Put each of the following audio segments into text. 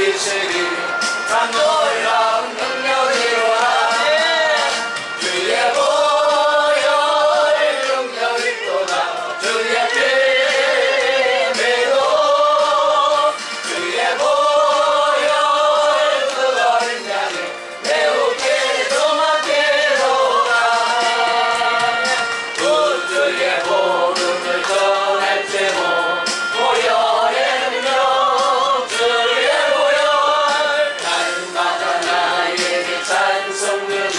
이시리 참 놀라운 능력이로라. 주의 보혈 능력이 또다. 주의 피로 주의 보혈 그 어린 양이 매우 깨끗하게로다. 주의 복음을 전할지모 보혈의 능력 주의 보혈 날마다 나에게 찬송되니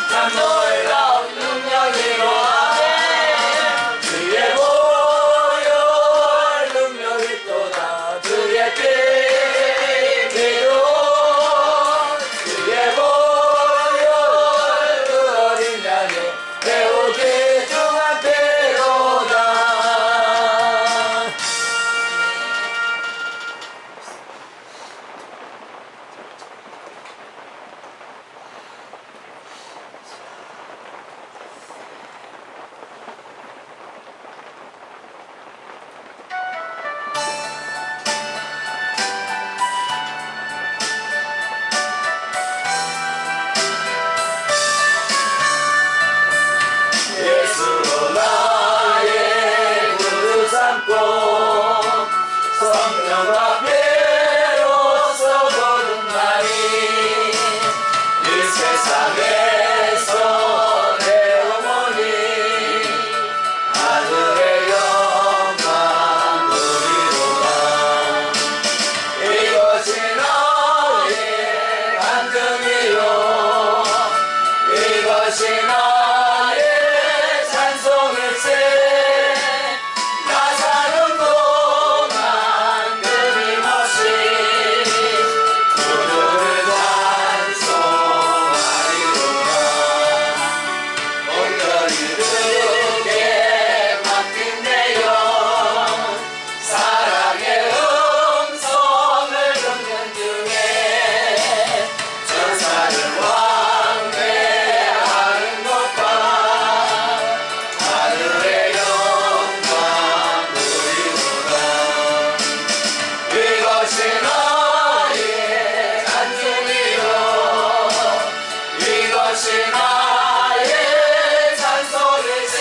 참 놀라운 능력이로다. 주의 보혈 능력이 또다. 주의 피로 주의 보혈 그 어린 양이 매우 귀중한 피로다. 예수로 나의 구주 삼고 성령과 피로써 거듭나니 이 세상에서 내 어머니 하늘의 영광 누리로라. 이것이 나의 간증이요 이것이 나의 찬송일세. 나 사는 동안 끊임없이 주를 찬송하리로다. 온전히 주께 맡긴 내 영 사랑의 음성을 듣는 중에 전사를 왕래하는 것과 하늘의 영광 누리로다. 이것이 나의 찬송이요 이것이 나의 찬송일세.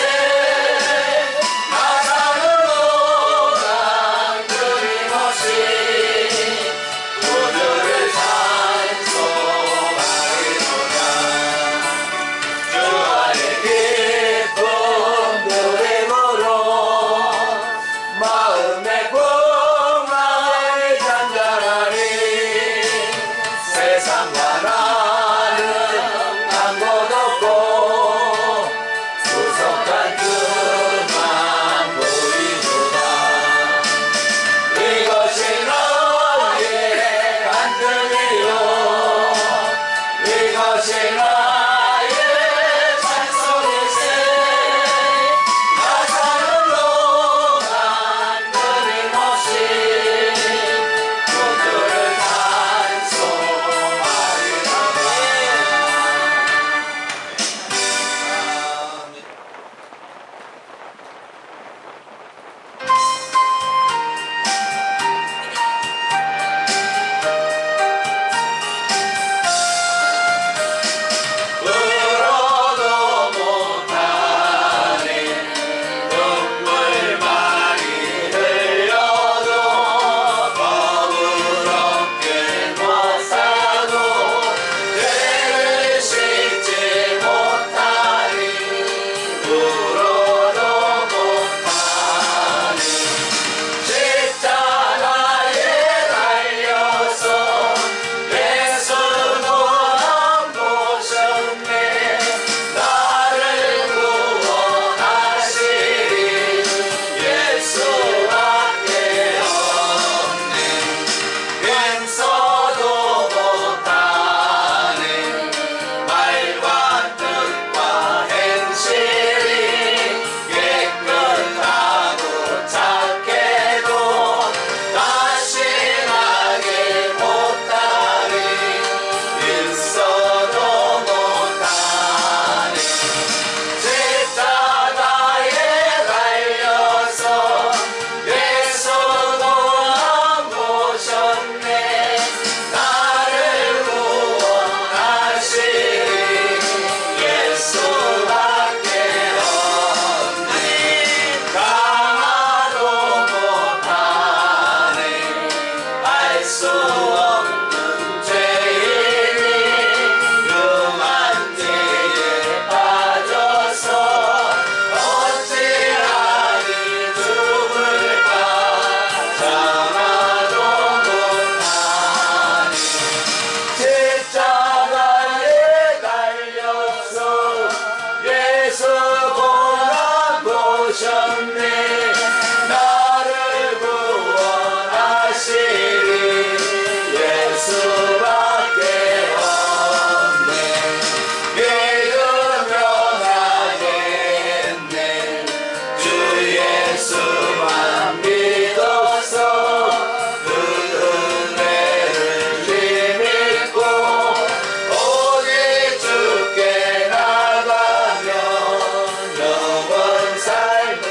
나 사는 동안 끊임없이 구주를 찬송하리로다. 주 안에 기쁨 누림으로 마음의 풍랑이 잔잔한 수 없는 죄인이 흉한 죄에 빠져서 어찌하리 죽을까 참아도 못하니 십자가에 달려서 예수 고난 보셨네 나를 구원하시리 예수밖에 없네 믿으면 하겠네 주 예수만 믿어서 그 은혜를 힘입고 오직 주께 나가면 영원 삶을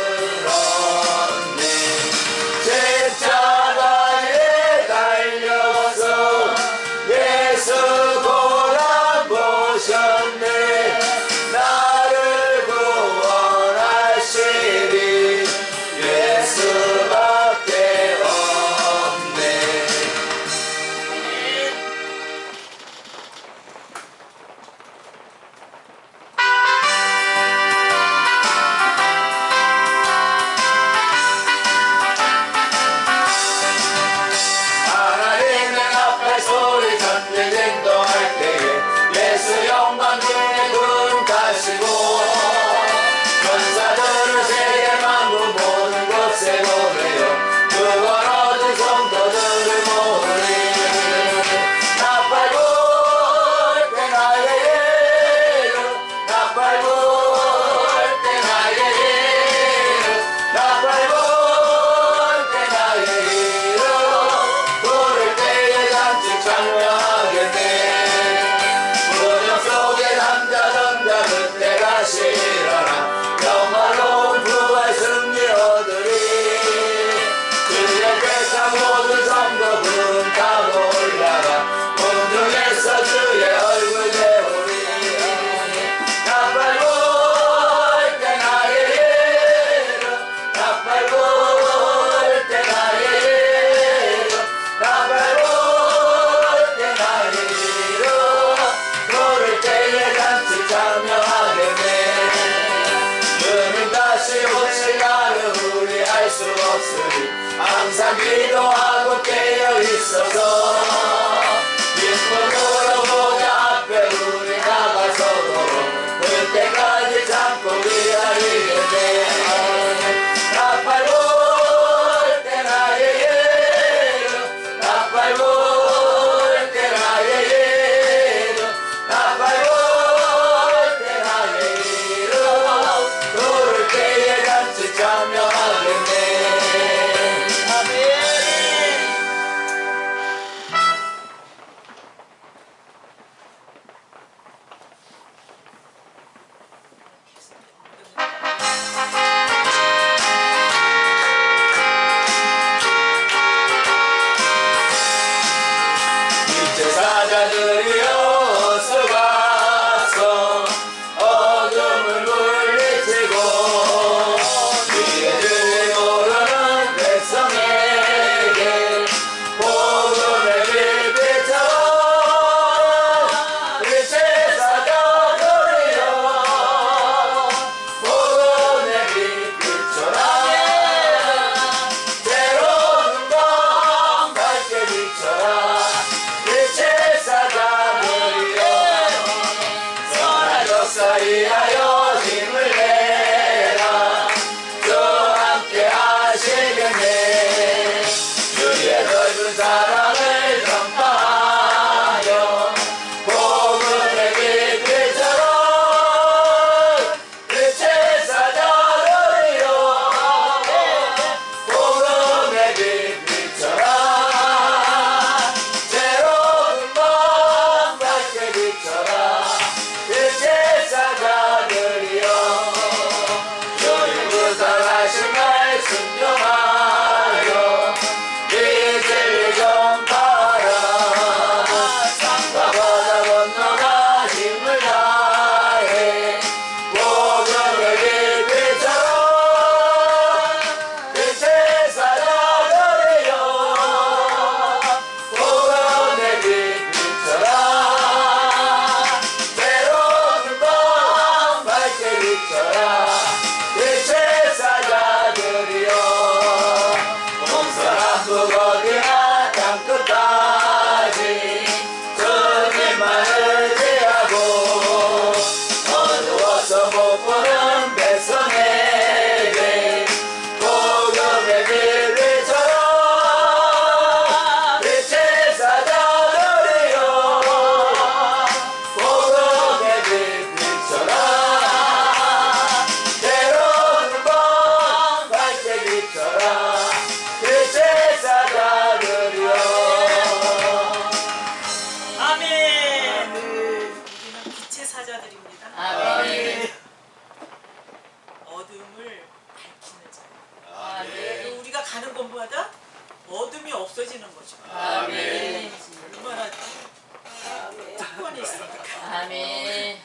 얻네 십자가에 달려서 예수 고난 보셨네 나를 구원하시리 예수밖에 없네 하나님의 앞에 소리 전쟁 행동할 때에 예수 영광 중에 구름 가시고 전사들을 세계 만국 모든 곳에 보내요 그걸 얻은 성도들을 모으리 나팔 불 때 나의 이름 나팔 불 때 나의 이름 나팔 불 때 나의 이름 부를 때에 잔치 참여하겠네 무정 속에 남자 전자 그때 가시려나 영화로운 부활 승리 얻으리 그의 백성 모든 성도 구름 타고 올라가 공중에서 주의 얼굴 배우리 나팔 불 때 나의 이름 나팔 불 때 나의 이름 나팔 불 때 나의 이름 부를 때에 잔치 참여하겠네 주님 다시 오시나를 우리 알 수 없으니 항상 기도하고 깨어 있어서 기쁨으로 보좌 앞에 우리 나가서도록 그때까지 참고 기다리겠네 나팔 불 때 나의 이름 나팔 불 때 나의 이름 나팔 불 때 나의 이름 부를 때에 잔치 참여하겠네 아멘 아멘. 얼마나 특권이 있습니까? 아멘.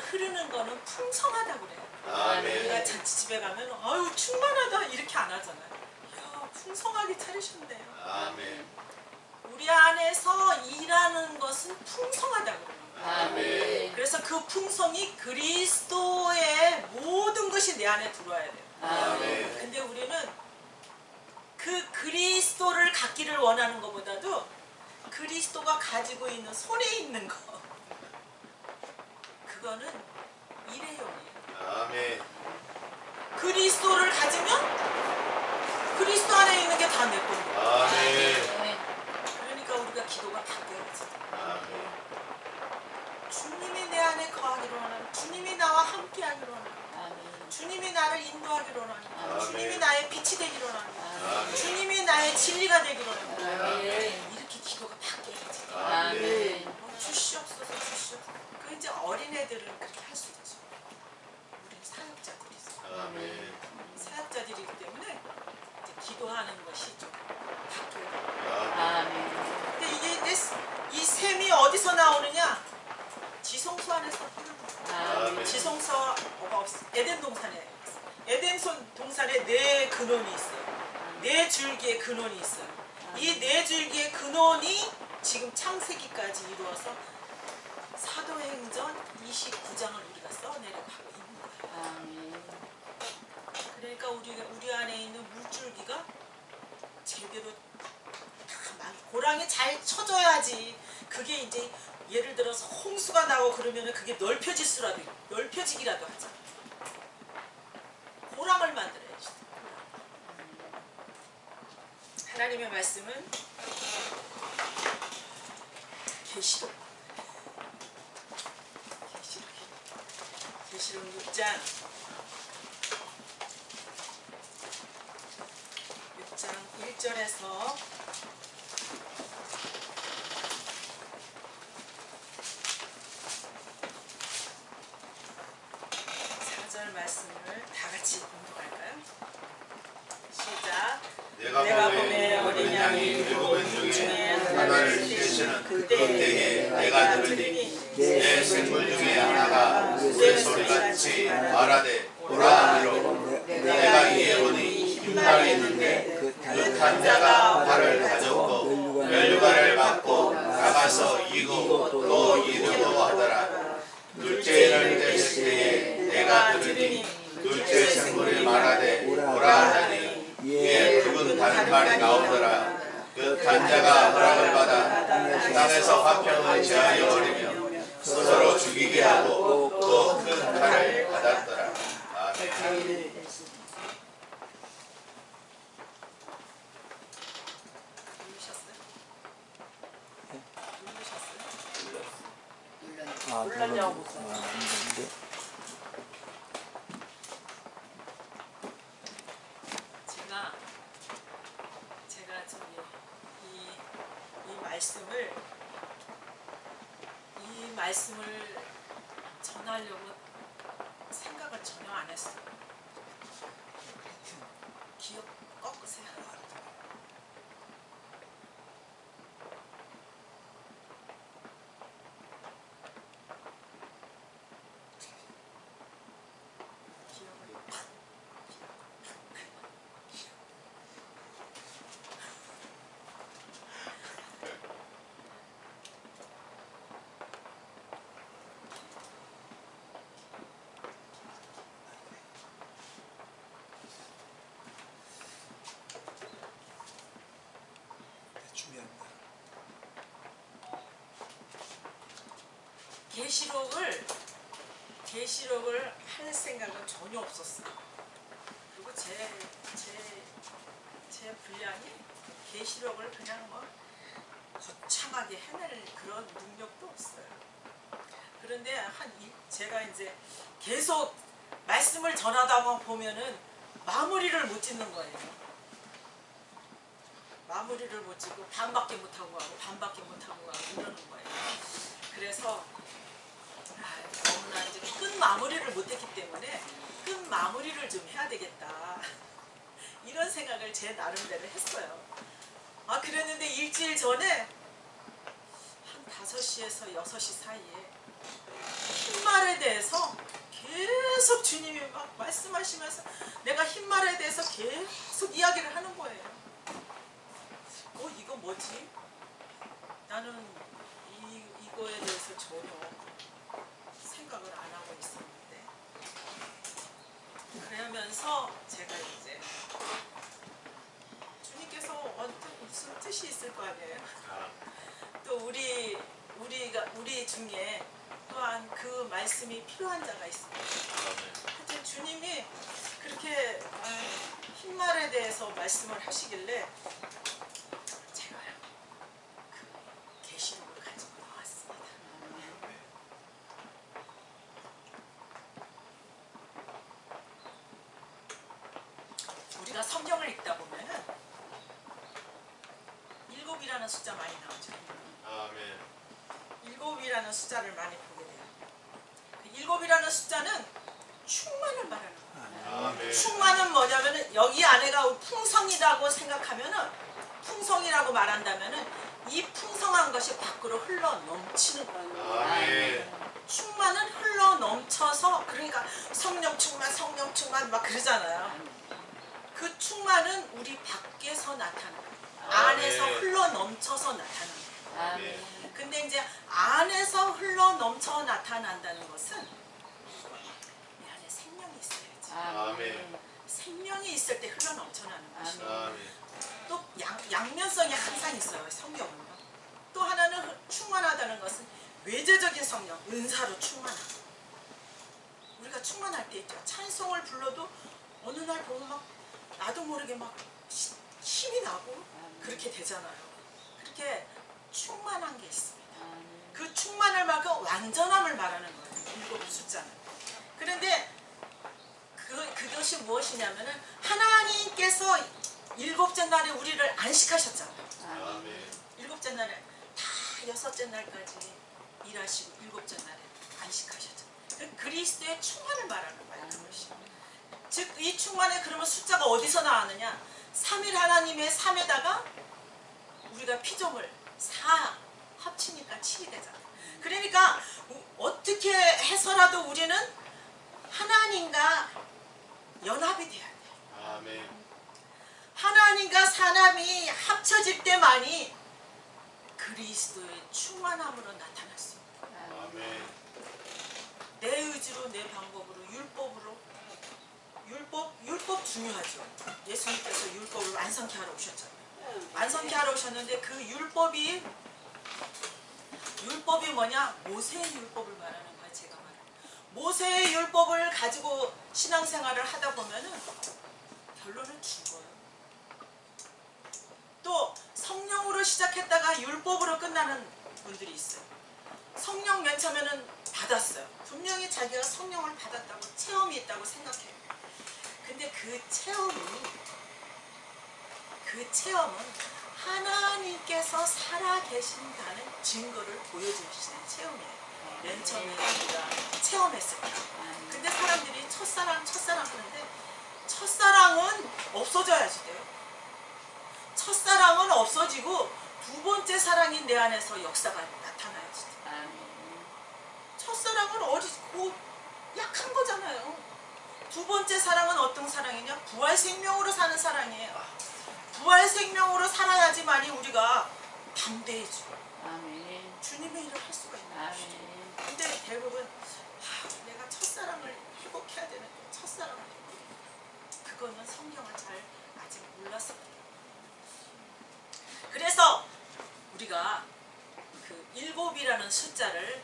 흐르는 거는 풍성하다고 그래요. 아멘. 우리가 잔치집에 가면 아유 충만하다 이렇게 안 하잖아요. 이야 풍성하게 차리셨네요. 아멘. 우리 안에서 일하는 것은 풍성하다고 그래요. 아멘. 그래서 그 풍성이 그리스도의 모든 것이 내 안에 들어와야 돼요. 아멘. 근데 우리는 그 그리스도를 갖기를 원하는 것보다도 그리스도가 가지고 있는 손에 있는 거 그거는 일회용이에요. 아멘. 그리스도를 가지면 그리스도 안에 있는 게 다 내 겁니다. 아멘. 그러니까 우리가 기도가 바뀌어야지. 아멘. 주님이 내 안에 거하기로 원하는 주님이 나와 함께하기로 원하는 주님이 나를 인도하기로 원하는 주님이 나의 빛이 되기로 원하는 주님이 나의 진리가 되기로 원하는 이렇게 기도가 바뀌어야지. 아멘. 주시옵소서 주시옵소서. 그 이제 어린애들은 그렇게 할 수 있죠. 우리는 사역자들이죠. 아멘. 사역자들이기 때문에 이제 기도하는 것이 좀 바뀌어요. 아멘. 근데 이게 이제 이 샘이 어디서 나오느냐? 지성소 안에서 아멘. 지성소가 없어. 에덴 동산에 에덴 동산에 네 근원이 있어요. 네 줄기의 근원이 있어요. 이 네 줄기의 근원이 지금 창세기까지 이루어서 사도행전 29장을 우리가 써내려고 하고 있는 거예요. 아멘. 그러니까 우리 안에 있는 물줄기가 제대로 다 고랑이 잘 쳐져야지. 그게 이제 예를 들어서 홍수가 나고 그러면은 그게 넓혀지기라도 하자. 고랑을 만들어야지. 하나님의 말씀은 계시록 계시록 6장 1절에서 4절 말씀을 다 같이 공독할까요? 시작. 내가 봄에 어린 양이 일곱 중에 하나를 떼시는 그때에 내가 들으니 내 생물 중에 하나가 내 소리같이 말하되 오라 하기로 내가 이에 보니 흰말이 있는데 그 탄 자가 활을 가졌고 면류관을 받고 나가서 이고 또 이르고 하더라. 둘째를 떼실 때에 내가 들으니 둘째 생물이 말하되 오라 하더니 이에 붉은 단말이 나오더라. 그 단자가 허락을 받아 땅에서 화평을 제하여 버리며 서로 죽이게 하고 또 큰 칼을 받았더라. 아멘. 놀랐냐고 묻어. 제가 저기 이 말씀을 전하려고 생각을 전혀 안 했어요. 기억 꺾으세요. 계시록을 할 생각은 전혀 없었어요. 그리고 제 분량이 계시록을 그냥 뭐 거창하게 해낼 그런 능력도 없어요. 그런데 제가 이제 계속 말씀을 전하다 보면은 마무리를 못 짓는 거예요. 마무리를 못 짓고 반밖에 못하고 가고 반밖에 못하고 가고 이러는 거예요. 그래서 너무나 이제 끝 마무리를 못했기 때문에 끝 마무리를 좀 해야 되겠다 이런 생각을 제 나름대로 했어요. 그랬는데 일주일 전에 한 5시에서 6시 사이에 흰말에 대해서 계속 주님이 막 말씀하시면서 내가 흰말에 대해서 계속 이야기를 하는 거예요. 이거 뭐지? 나는 이거에 대해서 전혀 생각을 안 하고 있었는데, 그러면서 제가 이제 주님께서 무슨 뜻이 있을 거 아니에요. 또 우리 중에 또한 그 말씀이 필요한 자가 있습니다. 하여튼 주님이 그렇게 흰말에 대해서 말씀을 하시길래 제가요 그 계시록을 가지고 나왔습니다. 우리가 성경을 읽다 보면은 7이라는 숫자 많이 나오죠. 아멘. 7이라는 숫자를 많이 보게 돼요. 그 7이라는 숫자는 충만을 말하는 거예요. 아멘. 충만은 뭐냐면은 여기 안에가 풍성이라고 생각하면은, 풍성이라고 말한다면은 이 풍성한 것이 밖으로 흘러 넘치는 거예요. 아멘. 충만은 흘러 넘쳐서, 그러니까 성령 충만 막 그러잖아요. 그 충만은 우리 밖에서 나타나는 거예요. 안에서 흘러 넘쳐서 나타나는 거예요. 아멘. 근데 이제 안에서 흘러 넘쳐 나타난다는 것은 내 안에 생명이 있어야지. 아멘. 생명이 있을 때 흘러 넘쳐나는 것이고, 아멘. 또 양면성이 항상 있어요. 성경은요. 또 하나는 충만하다는 것은 외재적인 성령, 은사로 충만하고. 우리가 충만할 때 있죠. 찬송을 불러도 어느 날 보면 막 나도 모르게 막 힘이 나고 그렇게 되잖아요. 그렇게 충만한 게 있습니다. 그 충만을 말고 완전함을 말하는 거예요. 7 숫자는. 그런데 그것이 무엇이냐면은 하나님께서 일곱째 날에 우리를 안식하셨잖아요. 아멘. 일곱째 날에 다 여섯째 날까지 일하시고 일곱째 날에 안식하셨잖아요. 그 그리스도의 충만을 말하는 거예요. 그것이. 즉 이 충만의 그러면 숫자가 어디서 나왔느냐? 3일 하나님의 3에다가 우리가 피조물 4 합치니까 7이 되잖아요. 그러니까 어떻게 해서라도 우리는 하나님과 연합이 돼야 돼요. 아멘. 하나님과 사람이 합쳐질 때만이 그리스도의 충만함으로 나타날 수 있다. 아멘. 내 의지로 내 방법으로 율법 중요하죠. 예수님께서 율법을 완성케 하러 오셨잖아요. 완성케 하러 오셨는데 그 율법이 뭐냐? 모세의 율법을 말하는 거예요. 제가 말하는 모세의 율법을 가지고 신앙생활을 하다 보면은 결론은 죽어요. 또 성령으로 시작했다가 율법으로 끝나는 분들이 있어요. 성령 맨 처음에는 받았어요. 분명히 자기가 성령을 받았다고 체험이 있다고 생각해요. 근데 그 체험은 하나님께서 살아계신다는 증거를 보여주시는 체험이에요. 맨 처음에 우리가 체험했을 때. 근데 사람들이 첫사랑 하는데 첫사랑은 없어져야지 돼요. 첫사랑은 없어지고 두 번째 사랑인 내 안에서 역사가 나타나야지 돼요. 첫사랑은 어리고 약한 거잖아요. 두 번째 사랑은 어떤 사랑이냐? 부활 생명으로 사는 사랑이에요. 부활 생명으로 살아야지만이 우리가 담대해지고 주님의 일을 할 수가 있는 것이죠. 근데 대부분 내가 첫사랑을 회복해야 되는데 첫사랑을 그거는 성경을 잘 아직 몰라서 그래서 우리가 그 일곱이라는 숫자를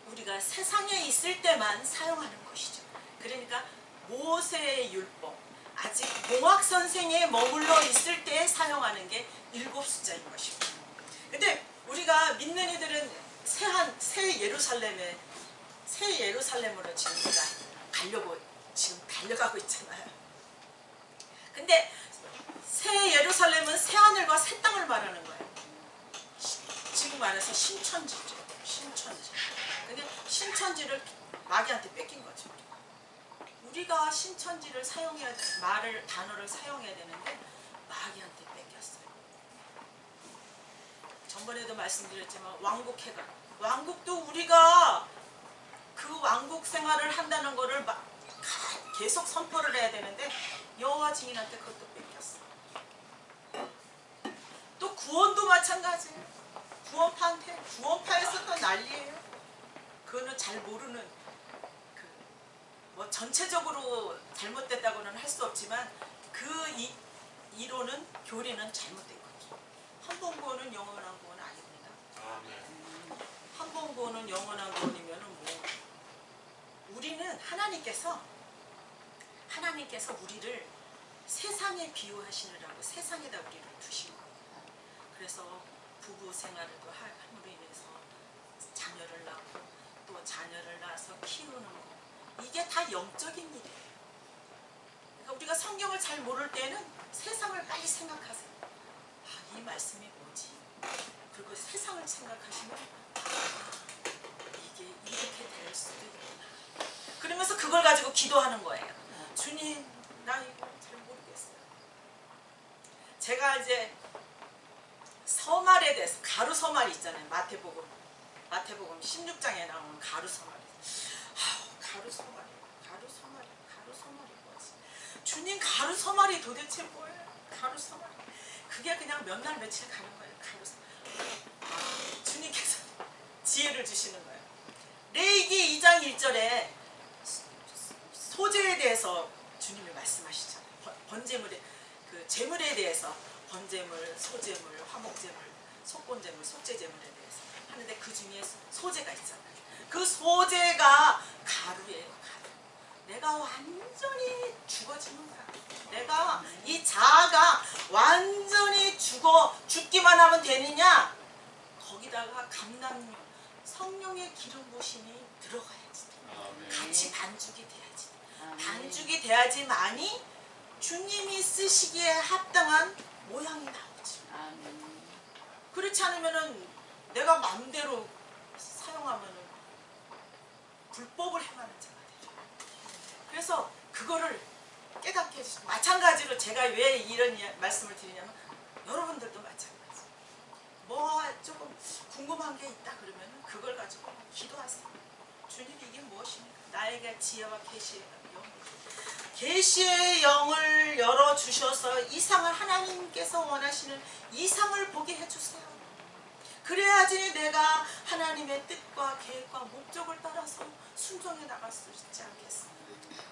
우리가 세상에 있을 때만 사용하는 것이죠. 그러니까 모세의 율법, 아직 공학 선생에 머물러 있을 때 사용하는 게 일곱 숫자인 것이고. 근데 우리가 믿는 이들은 새 예루살렘으로 지금 우리가 지금 달려가고 있잖아요. 근데 새 예루살렘은 새 하늘과 새 땅을 말하는 거예요. 지금 말해서 신천지죠. 신천지. 근데 신천지를 마귀한테 뺏긴 거죠. 우리가 신천지를 사용해야 돼, 단어를 사용해야 되는데 마귀한테 뺏겼어요. 전번에도 말씀드렸지만 왕국회가 왕국도 우리가 그 왕국 생활을 한다는 거를 계속 선포를 해야 되는데 여호와 증인한테 그것도 뺏겼어. 또 구원도 마찬가지예요. 구원파에서도 난리예요. 그거는 잘 모르는 뭐 전체적으로 잘못됐다고는 할 수 없지만 그 이론은 교리는 잘못된 거죠. 한 번 구원은 영원한 구원 아닙니다. 한 번 구원은 영원한 구원이면은 뭐 우리는 하나님께서 우리를 세상에 비유하시느라고 세상에다 우리를 두신 거예요. 그래서 부부 생활을 또 함으로 인해서 자녀를 낳고 또 자녀를 낳아서 키우는 거 이게 다 영적인 일이에요. 그러니까 우리가 성경을 잘 모를 때는 세상을 빨리 생각하세요. 이 말씀이 뭐지? 그리고 세상을 생각하시면 이게 이렇게 될 수도 있구나. 그러면서 그걸 가지고 기도하는 거예요. 주님, 나 이거 잘 모르겠어요. 제가 이제 서말에 대해서 가루서말이 있잖아요. 마태복음 16장에 나오는 가루서말. 가루서말이 뭐지? 주님 가루서말이 도대체 뭐예요? 가루서말. 그게 그냥 몇 날 며칠 가는 거예요. 가루서말. 주님께서 지혜를 주시는 거예요. 레위기 2장 1절에 소재에 대해서 주님이 말씀하시잖아요. 번제물에 그 제물에 대해서 번제물, 소제물, 화목제물, 속건제물, 속죄제물에 대해서 하는데 그 중에 소재가 있잖아요. 그 소재가 가루예요. 가루. 내가 완전히 죽어지는 거야. 내가 이 자아가 완전히 죽기만 하면 되느냐? 거기다가 감람류, 성령의 기름 부심이 들어가야지. 같이 반죽이 돼야지. 아멘. 반죽이 돼야지만이 주님이 쓰시기에 합당한 모양이 나오지. 아멘. 그렇지 않으면은 내가 마음대로 사용하면은 불법을 행하는 자가 되죠. 그래서 그거를 깨닫게 해주시고, 마찬가지로 제가 왜 이런 말씀을 드리냐면, 여러분들도 마찬가지. 뭐 조금 궁금한 게 있다 그러면 그걸 가지고 기도하세요. 주님, 이게 무엇입니까? 나에게 지혜와 계시의 영, 계시의 영을 열어주셔서 이상을, 하나님께서 원하시는 이상을 보게 해주세요. 그래야지 내가 하나님의 뜻과 계획과 목적을 따라서 순종해 나갈 수 있지 않겠습니까?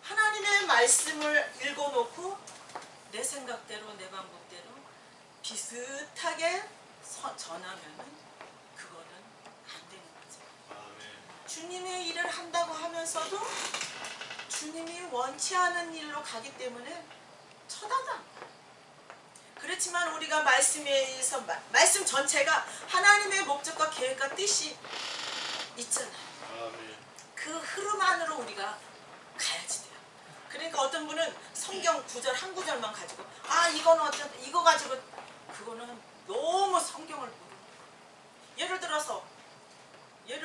하나님의 말씀을 읽어놓고 내 생각대로, 내 방법대로 비슷하게 전하면은 그거는 안 되는 거죠. 주님의 일을 한다고 하면서도 주님이 원치 않은 일로 가기 때문에 쳐다도 안 봐요. 그렇지만 우리가 말씀에서, 말씀 전체가 하나님의 목적과 계획과 뜻이 있잖아요. 그 흐름 안으로 우리가 가야지 돼요. 그러니까 어떤 분은 성경 구절 한 구절만 가지고, 아 이거는 어쩌다, 이거 가지고, 그거는 너무 성경을 모르는 거예요. 예를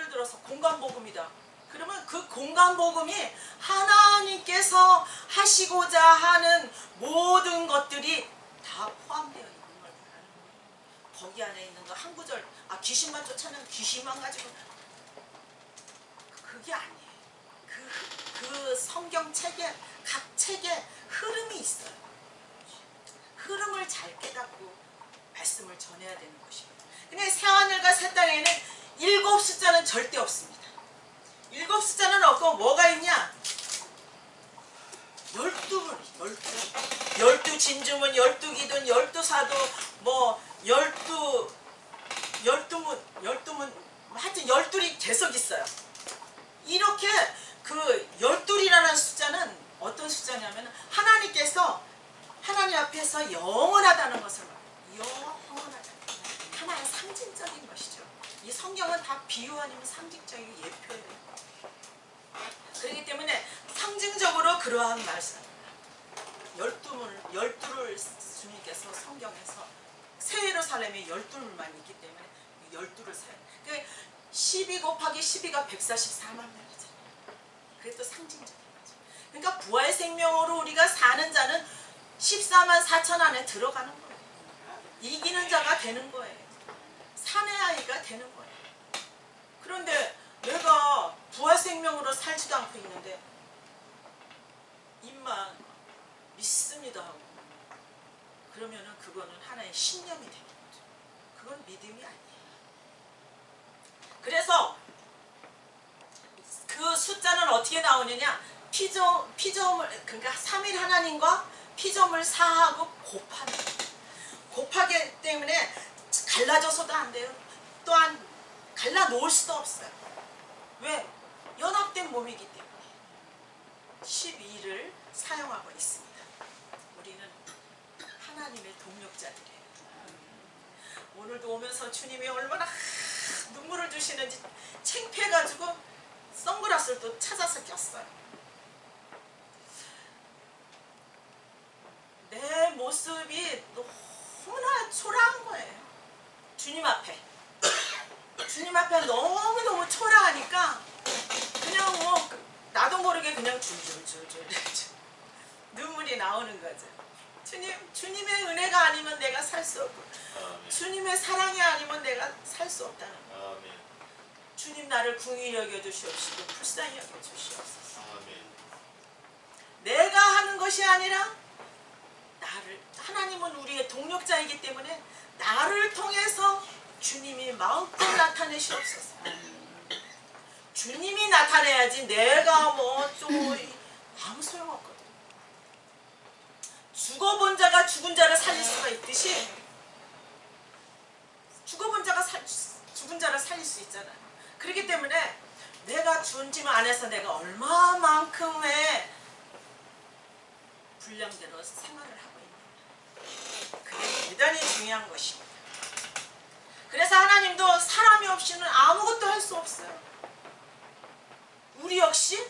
들어서 공간복음이다. 그러면 그 공간복음이 하나님께서 하시고자 하는 모든 것들이 다 포함되어 있는 걸 말하는 거예요. 거기 안에 있는 거 한 구절, 아 귀신만 쫓아내면 귀신만 가지고, 그게 아니에요. 그 성경 책에, 각 책에 흐름이 있어요. 흐름을 잘 깨닫고 말씀을 전해야 되는 것입니다. 근데 새하늘과 새 땅에는 7 숫자는 절대 없습니다. 7 숫자는 없고 뭐가 있냐? 12분, 12 진주문, 12기둥, 12사도, 뭐 12문, 하여튼 12이 계속 있어요. 이렇게 그 12이라는 숫자는 어떤 숫자냐면, 하나님께서 하나님 앞에서 영원하다는 것을 말해요. 영원하다. 하나의 상징적인 것이죠. 이 성경은 다 비유 아니면 상징적이고 예표예요. 그렇기 때문에 상징적으로 그러한 말씀, 12를 주님께서 성경에서 새 예루살렘에 12물만 있기 때문에 12를 사요. 12 곱하기 12가 144만 명이잖아요. 그게 또 상징적인 거죠. 그러니까 부활 생명으로 우리가 사는 자는 14만 4천 안에 들어가는 거예요. 이기는 자가 되는 거예요. 사내 아이가 되는 거예요. 그런데 내가 부활 생명으로 살지도 않고 있는데 입만 믿습니다 하고 그러면은 그거는 하나의 신념이 되는 거죠. 그건 믿음이 아니에요. 그래서 그 숫자는 어떻게 나오느냐? 피조물, 그러니까 3일 하나님과 피조물 4하고 곱하는 거예요. 곱하기 때문에 갈라져서도 안 돼요. 또한 갈라 놓을 수도 없어요. 왜? 연합된 몸이기 때문에 12를 사용하고 있습니다. 우리는 하나님의 동력자들이에요. 오늘도 오면서 주님이 얼마나 눈물을 주시는지 창피해가지고 선글라스를 또 찾아서 꼈어요. 내 모습이 너무나 초라한 거예요. 주님 앞에 너무너무 초라하니까 그냥 뭐 나도 모르게 그냥 줄줄줄줄 눈물이 나오는 거죠. 주님의 은혜가 아니면 내가 살 수 없고, 주님의 사랑이 아니면 내가 살 수 없다는 거예요. 주님 나를 궁히 여겨주시옵시고 불쌍히 여겨주시옵소서. 내가 하는 것이 아니라 하나님은 우리의 동력자이기 때문에 나를 통해서 주님이 마음껏 나타내시옵소서. 주님이 나타내야지 내가 뭐 좀 아무 소용없거든. 죽어본 자가 죽은 자를 살릴 수가 있듯이 죽어본 자가 죽은 자를 살릴 수 있잖아요. 그렇기 때문에 내가 주님 안에서 내가 얼마만큼의 분량대로 생활을 하고 있느냐, 그게 대단히 중요한 것입니다. 그래서 하나님도 사람이 없이는 아무것도 할 수 없어요. 우리 역시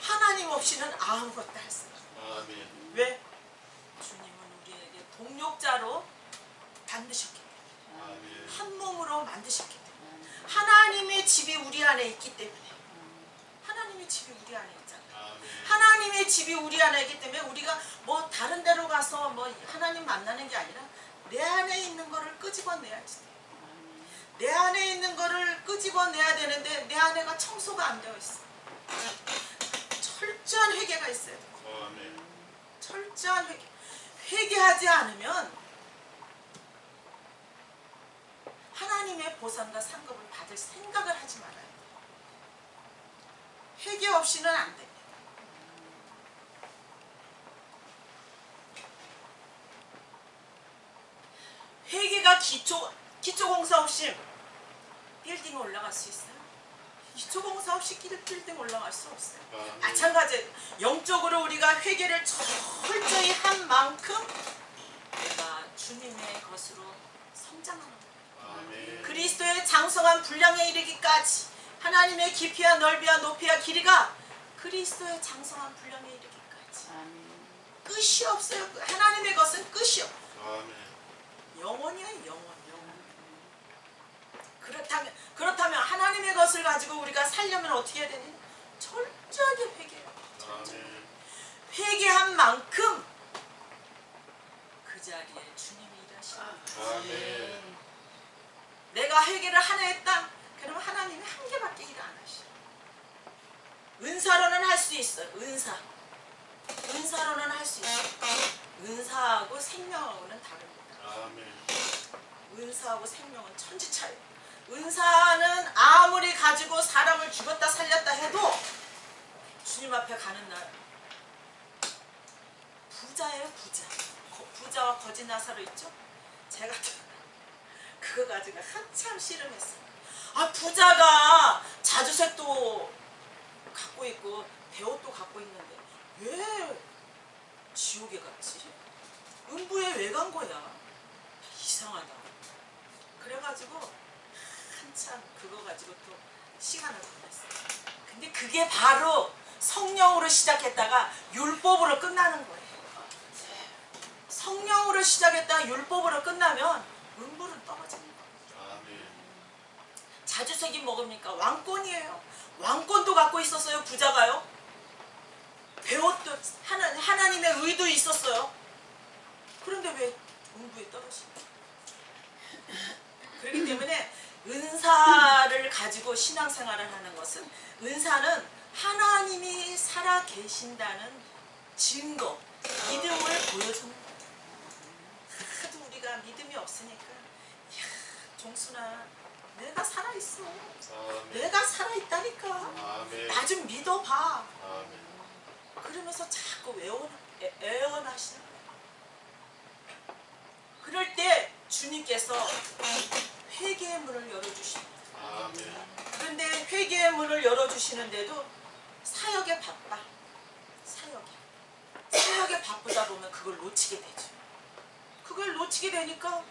하나님 없이는 아무것도 할 수 없어요. 아멘. 왜? 주님은 우리에게 동력자로 만드셨기 때문에, 아멘. 한 몸으로 만드셨기 때문에, 하나님의 집이 우리 안에 있기 때문에, 하나님의 집이 우리 안에 있잖아요. 아멘. 하나님의 집이 우리 안에 있기 때문에 우리가 뭐 다른 데로 가서 뭐 하나님 만나는 게 아니라 내 안에 있는 거를 끄집어내야지. 내 안에 있는 거를 끄집어내야 되는데 내 안에가 청소가 안 되어 있어. 철저한 회개가 있어야 돼. 아멘. 철저한 회개. 회개하지 않으면 하나님의 보상과 상급을 받을 생각을 하지 말아야 돼. 회개 없이는 안 됩니다. 회개가 기초공사 없이 빌딩에 올라갈 수 있어요? 기초공사 없이 빌딩 올라갈 수 없어요. 아멘. 마찬가지 영적으로 우리가 회개를 철저히 한 만큼 내가 주님의 것으로 성장하는 거예요. 아멘. 그리스도의 장성한 분량에 이르기까지 하나님의 깊이와 넓이와 높이와 길이가 그리스도의 장성한 분량에 이르기까지 끝이 없어요. 하나님의 것은 끝이 없어요. 아멘. 영원이야, 영원. 그렇다면 하나님의 것을 가지고 우리가 살려면 어떻게 해야 되니? 철저하게 회개해요. 아멘. 회개한 만큼 그 자리에 주님이 일하시는 거예요. 아멘. 내가 회개를 하나 했다. 그러면 하나님이 한 개밖에 일 안 하셔. 은사로는 할 수 있어요. 은사로는 할 수 있어요. 은사하고 생명하고는 다릅니다. 아멘. 은사하고 생명은 천지 차이. 은사는 아무리 가지고 사람을 죽였다 살렸다 해도 주님 앞에 가는 날 부자예요. 부자와 거지 나사로 있죠. 제가 그거 가지고 한참 씨름했어요. 아, 부자가 자주색도 갖고 있고 배옷도 갖고 있는데 왜 지옥에 갔지? 음부에 왜 간 거야? 이상하다. 그래가지고 한참 그거 가지고 또 시간을 보냈어요. 근데 그게 바로 성령으로 시작했다가 율법으로 끝나는 거예요. 성령으로 시작했다가 율법으로 끝나면 음부는 떨어지는 거예요. 아멘. 자주색이 뭐입니까? 왕권이에요. 왕권도 갖고 있었어요. 부자가요. 배옷도 하나님의 의도 있었어요. 그런데 왜 음부에 떨어지냐? 그렇기 때문에 은사를 가지고 신앙생활을 하는 것은, 은사는 하나님이 살아 계신다는 증거, 믿음을 보여주는 거예요. 하도 우리가 믿음이 없으니까, 이야, 종순아, 내가 살아있어. 아멘. 내가 살아있다니까. 아멘. 나 좀 믿어봐. 아멘. 그러면서 자꾸 애원하시는 거예요. 그럴 때 주님께서 회개의 문을 열어주십니다. 아멘. 그런데 회개의 문을 열어주시는데도 사역에 바빠. 사역에 바쁘다 보면 그걸 놓치게 되죠. 그걸 놓치게 되니까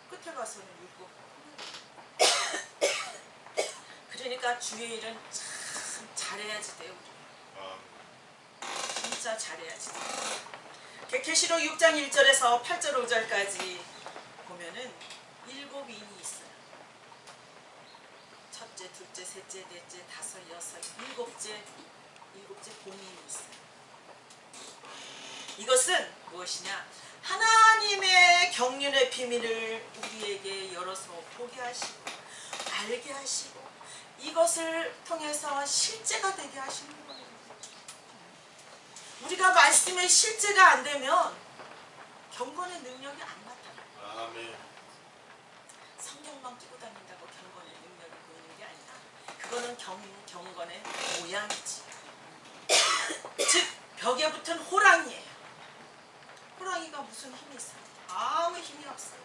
끝에 가서는 율법. 그러니까 주의 일은 참 잘해야지 돼요. 진짜 잘해야지 돼요. 계시록 6장 1절에서 8절 5절까지 보면은 7인이 있어요. 첫째, 둘째, 셋째, 넷째, 다섯, 여섯, 일곱째 봉인이 있어요. 이것은 무엇이냐? 하나님의 경륜의 비밀을 우리에게 열어서 보게 하시고 알게 하시고 이것을 통해서 실제가 되게 하시는 거예요. 우리가 말씀의 실제가 안 되면 경건의 능력이 안 나타나요. 아멘. 성경만 끼고 다닌다고 경건의 능력이 보이는 게 아니라 그거는 경건의 모양이지. 즉 벽에 붙은 호랑이에요. 호랑이가 무슨 힘이 있어요? 아무 힘이 없어요.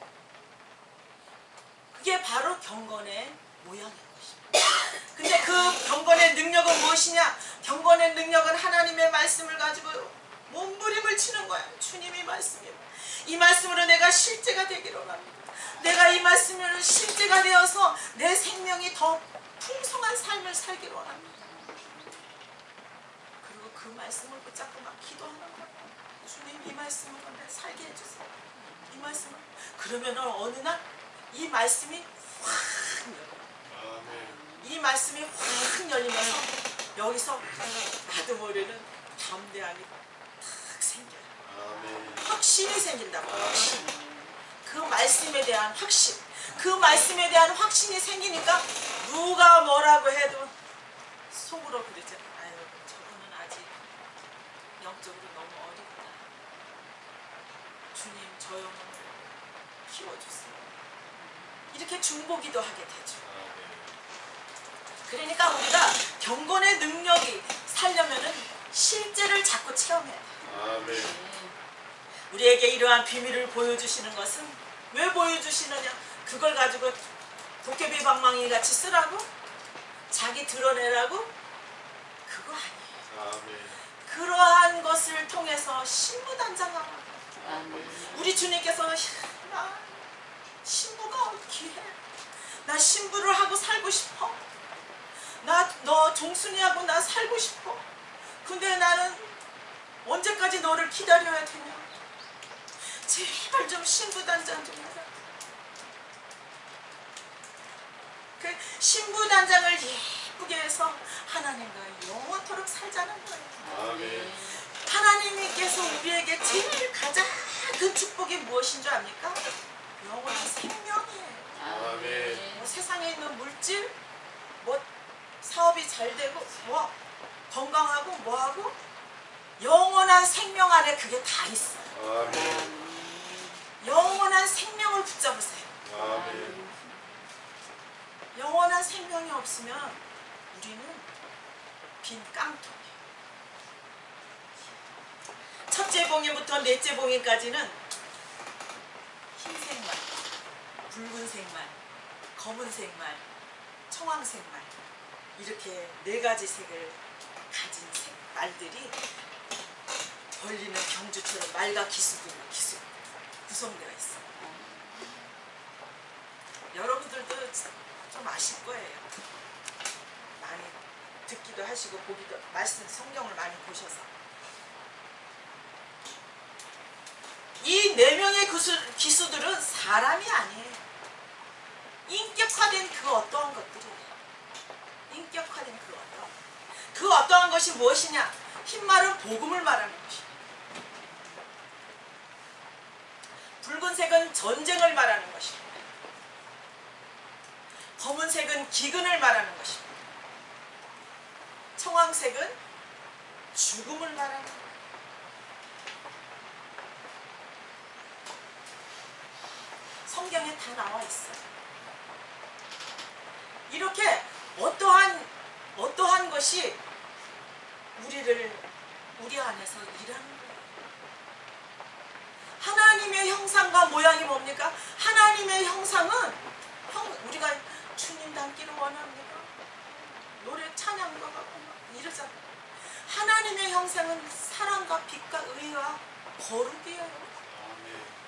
그게 바로 경건의 모양인 것입니다. 근데 그 경건의 능력은 무엇이냐? 경건의 능력은 하나님의 말씀을 가지고 몸부림을 치는 거야. 주님이 말씀이에요. 이 말씀으로 내가 실제가 되기를 원합니다. 내가 이 말씀으로 실제가 되어서 내 생명이 더 풍성한 삶을 살기를 원합니다. 그리고 그 말씀을 붙잡고 막 기도하는 거예요. 주님, 이 말씀을 내 살게 해주세요. 이 말씀을. 그러면 어느 날 이 말씀이 확 열려요. 이 말씀이 확 열리면서 여기서 나도 모르는 담대함이 탁 생겨요. 확신이 생긴다고. 그 말씀에 대한 확신. 그 말씀에 대한 확신이 생기니까 누가 뭐라고 해도 속으로 그러죠. 아유, 저분은 아직 영적으로 너무 어리구나. 주님, 저 영혼을 키워주세요. 이렇게 중보기도 하게 되죠. 그러니까 우리가 경건의 능력이 살려면은 실제를 자꾸 체험해야 돼요. 우리에게 이러한 비밀을 보여주시는 것은 왜 보여주시느냐? 그걸 가지고 도깨비 방망이 같이 쓰라고? 자기 드러내라고? 그거 아니에요. 그러한 것을 통해서 신부단장하고 우리 주님께서 나 신부가 어떻게 해? 나 신부를 하고 살고 싶어. 너 종순이하고 나 살고 싶어. 근데 나는 언제까지 너를 기다려야 되냐? 제발 좀 신부단장 좀 해라. 그 신부단장을 예쁘게 해서 하나님과 영원토록 살자는 거예요. 하나님께서 우리에게 제일 가장 큰 축복이 무엇인 줄 압니까? 영원한 생명이에요. 뭐 세상에 있는 물질, 뭐 사업이 잘 되고, 뭐 건강하고 뭐하고 영원한 생명 안에 그게 다 있어요. 영원한 생명을 붙잡으세요. 영원한 생명이 없으면 우리는 빈 깡통이에요. 첫째 봉인부터 넷째 봉인까지는 흰색 말, 붉은색 말, 검은색 말, 청황색 말, 이렇게 네 가지 색을 가진 말들이 벌리는 경주처럼 말과 기수로 구성되어 있어요. 여러분들도 좀 아실 거예요. 많이 듣기도 하시고 보기도, 말씀 성경을 많이 보셔서. 이 네 명의 기수들은 사람이 아니에요. 인격화된 그 어떠한 것들이에요. 인격화된 그 어떠한 것이 무엇이냐? 흰말은 복음을 말하는 것이에요. 붉은색은 전쟁을 말하는 것입니다. 검은색은 기근을 말하는 것입니다. 청황색은 죽음을 말하는 것입니다. 성경에 다 나와 있어요. 이렇게 어떠한 것이 우리 안에서 일하는 거예요. 하나님의 형상과 모양이 뭡니까? 하나님의 형상은 우리가 주님 닮기를 원합니다. 노래 찬양가 하고 이러잖아요. 하나님의 형상은 사랑과 빛과 의와 거룩이에요.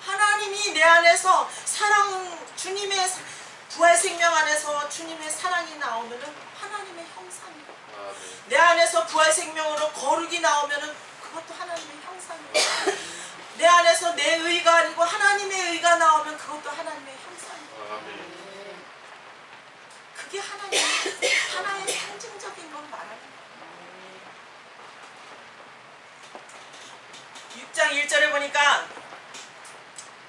하나님이 내 안에서 주님의 부활 생명 안에서 주님의 사랑이 나오면은 하나님의 형상이에요. 내 안에서 부활 생명으로 거룩이 나오면은 그것도 하나님의 형상이에요. 내 안에서 내 의가 아니고 하나님의 의가 나오면 그것도 하나님의 형상이에요. 그게 하나의 상징적인 건 말하는 거예요. 6장 1절에 보니까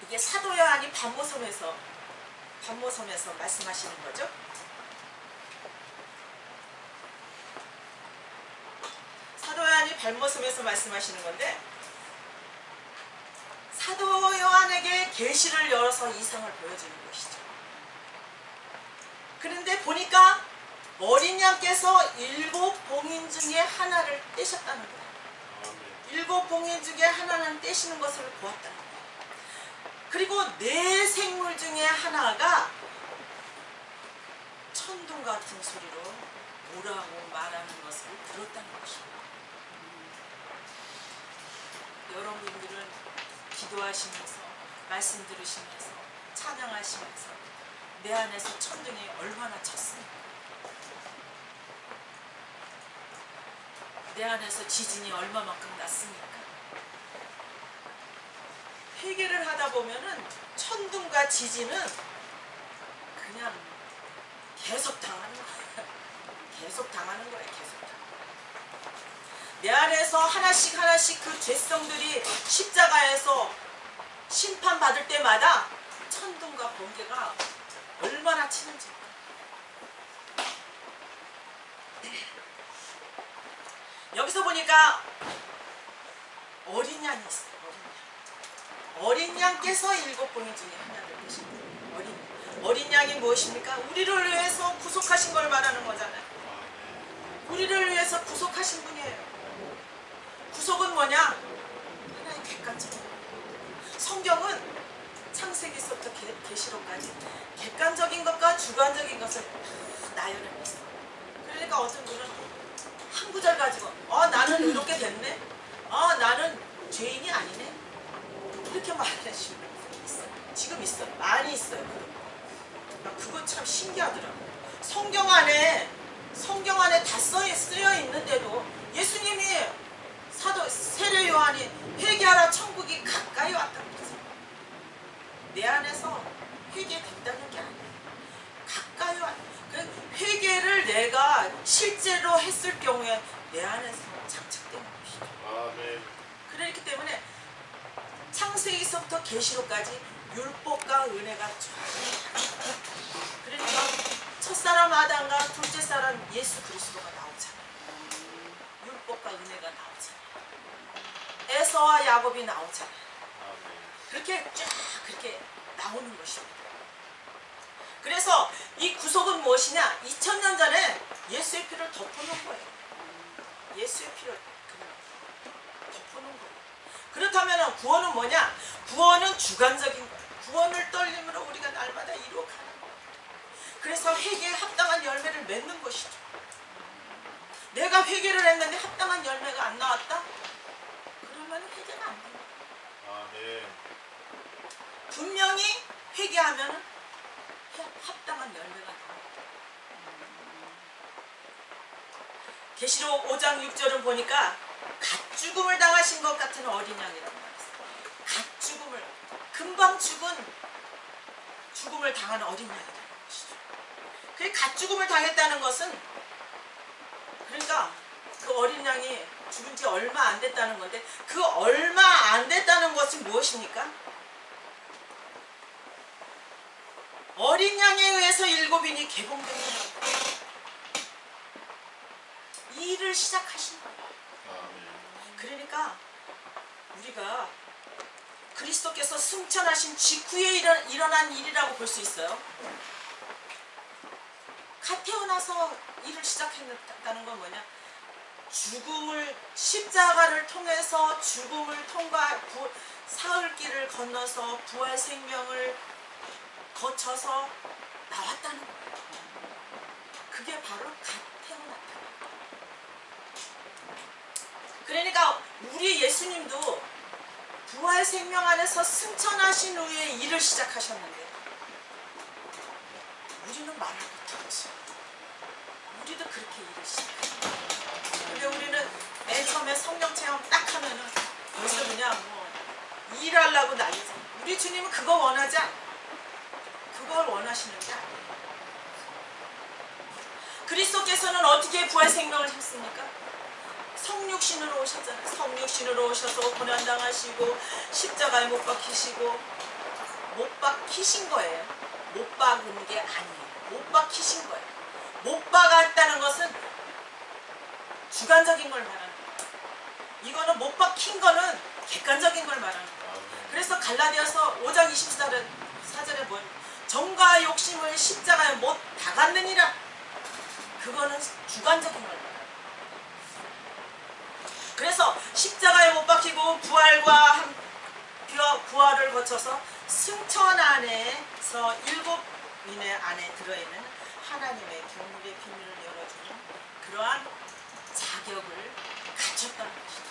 이게 사도 요한이 반모섬에서 말씀하시는 거죠. 사도 요한이 반모섬에서 말씀하시는 건데, 사도 요한에게 계시를 열어서 이상을 보여주는 것이죠. 그런데 보니까 어린 양께서 7 봉인 중에 하나를 떼셨다는 거예요. 7 봉인 중에 하나는 떼시는 것을 보았다는 거예요. 그리고 4 생물 중에 하나가 천둥 같은 소리로 오라고 말하는 것을 들었다는 것입니다. 여러분들은 기도하시면서 말씀 들으시면서 찬양하시면서 내 안에서 천둥이 얼마나 쳤습니까? 내 안에서 지진이 얼마만큼 났습니까? 회개를 하다 보면은 천둥과 지진은 그냥 계속 당하는 거야. 계속 당하는 거야. 계속 당하는 거야. 내 안에서 하나씩 하나씩 그 죄성들이 십자가에서 심판받을 때마다 천둥과 번개가 얼마나 치는지. 여기서 보니까 어린 양이 있어요. 어린 양께서 7봉인 중에 하나를 드십니다. 어린 양이 무엇입니까? 우리를 위해서 구속하신 걸 말하는 거잖아요. 우리를 위해서 구속하신 분이에요. 구속은 뭐냐? 하나의 객관적. 성경은 창세기서부터 계시록까지 객관적인 것과 주관적인 것을 나열하고 있어요. 그러니까 어떤 분은 한 구절 가지고 나는 이렇게 됐네? 나는 죄인이 아니네? 이렇게 말하시는 분이 있어요. 지금 있어요. 많이 있어요. 그거 참 신기하더라고요. 성경 안에 다 쓰여 있는데도 예수님이 사도 세례 요한이 회개하라 천국이 가까이 왔다고 그랬어요. 내 안에서 회개됐다는 게 아니에요. 가까이 왔다. 그 회개를 내가 실제로 했을 경우에 내 안에서 장착되는 것이죠. 아멘. 그렇기 때문에 창세기서부터 계시록까지 율법과 은혜가 쫙. 그러니까 첫사람 아담과 둘째 사람 예수 그리스도가 나오잖아요. 율법과 은혜가 나오잖아요. 에서와 야곱이 나오잖아요. 그렇게 쫙 그렇게 나오는 것입니다. 그래서 이 구속은 무엇이냐? 2000년 전에 예수의 피를 덮어놓은 거예요. 예수의 피를 덮어놓은 거예요. 그렇다면 구원은 뭐냐? 구원은 주관적인 거예요. 구원을 떨림으로 우리가 날마다 이루어가는 거예요. 그래서 회개에 합당한 열매를 맺는 것이죠. 내가 회개를 했는데 합당한 열매가 안 나왔다? 그러면 회개가 안 돼요. 아멘. 분명히 회개하면 합당한 열매가 나와요. 계시록 5장 6절은 보니까 갓 죽음을 당하신 것 같은 어린 양이라고 말했어요. 갓 죽음을, 금방 죽음을 당하는 어린 양이라는 것이죠. 그 갓 죽음을 당했다는 것은, 그러니까 그 어린 양이 죽은 지 얼마 안 됐다는 건데, 그 얼마 안 됐다는 것이 무엇입니까? 어린 양에 의해서 7인이 개봉됩니다. 이 일을 시작하신 거예요. 그러니까 우리가 그리스도께서 승천하신 직후에 일어난 일이라고 볼 수 있어요. 갓 태어나서 일을 시작했다는 건 뭐냐? 죽음을, 십자가를 통해서 죽음을 사흘길을 건너서 부활 생명을 거쳐서 나왔다는 거예요. 그게 바로 갓 태어났다. 그러니까 우리 예수님도 부활 생명 안에서 승천하신 후에 일을 시작하셨는데 우리는 말을 못하지. 우리도 그렇게 일을 시작해요. 근데 우리는 맨 처음에 성령 체험 딱 하면은 벌써 그냥 일하려고 난리죠. 우리 주님은 그거 원하지 않아요. 그걸 원하시는 게 아니에요. 그리스도께서는 어떻게 부활 생명을 했습니까? 성육신으로 오셨잖아요. 성육신으로 오셔서 고난당하시고 십자가에 못 박히시고, 못 박히신 거예요. 못 박은 게 아니에요. 못 박히신 거예요. 못 박았다는 것은 주관적인 걸 말하는 거예요. 이거는 못 박힌 거는 객관적인 걸 말하는 거예요. 그래서 갈라디아서 5장 24절에 뭐예요? 정과 욕심을 십자가에 못 박았느니라. 그거는 주관적인 걸 말해요. 그래서 십자가에 못 박히고 부활을 거쳐서 승천 안에서 7인의 안에 들어있는 하나님의 경륜의 비밀을 열어주는 그러한 자격을 갖췄다는 것이죠.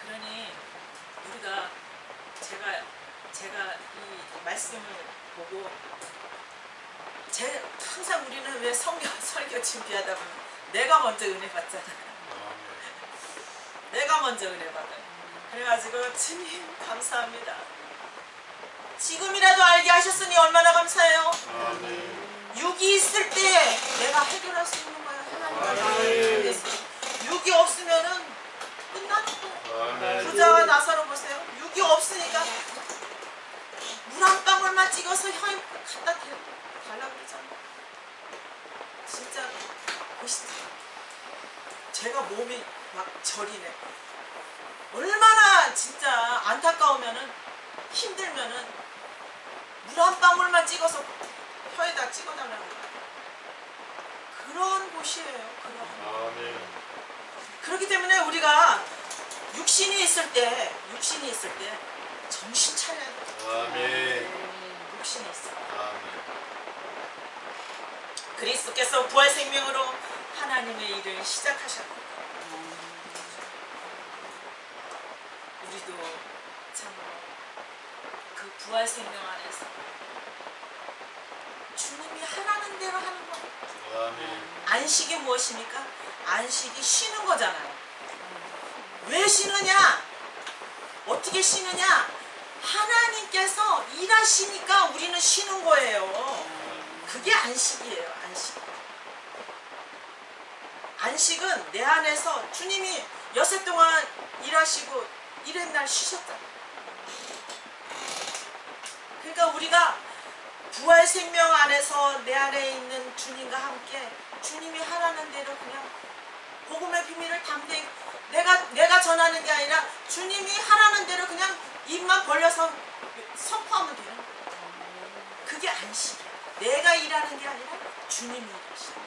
그러니 우리가 제가 이 말씀을 보고 항상 우리는 왜 설교 준비하다 보면 내가 먼저 은혜 받잖아요. 내가 먼저 은혜 받아요. 그래가지고 주님 감사합니다. 지금이라도 알게 하셨으니 얼마나 감사해요. 육이 있을 때 내가 해결할 수 있는 거야. 하나님과 육이 없으면은 끝나는 거예요. 부자와 나사로 보세요. 육이 없으니까 물 한 방울만 찍어서 혀에 갖다 달라고 그러잖아요. 진짜 보시죠. 제가 몸이 막 저리네. 얼마나 진짜 안타까우면은 힘들면은 물 한 방울만 찍어서 혀에다 찍어달라는 거예요. 그런 곳이에요. 그렇기 때문에 우리가 육신이 있을 때 정신 차려야 돼요. 육신이 있어. 그리스도께서 부활 생명으로 하나님의 일을 시작하셨고 우리도 참 그 부활 생명 안에서 주님이 하라는 대로 하는 거예요. 안식이 무엇입니까? 안식이 쉬는 거잖아요. 왜 쉬느냐? 어떻게 쉬느냐? 하나님께서 일하시니까 우리는 쉬는 거예요. 그게 안식이에요. 안식은 내 안에서 주님이 여세 동안 일하시고 일의 날 쉬셨잖아요. 그러니까 우리가 부활 생명 안에서 내 안에 있는 주님과 함께 주님이 하라는 대로 그냥 복음의 비밀을 담대 내가 전하는 게 아니라 주님이 하라는 대로 그냥 입만 벌려서 선포하면 되는 거예요. 그게 안식이야. 내가 일하는 게 아니라 주님이 일하시는.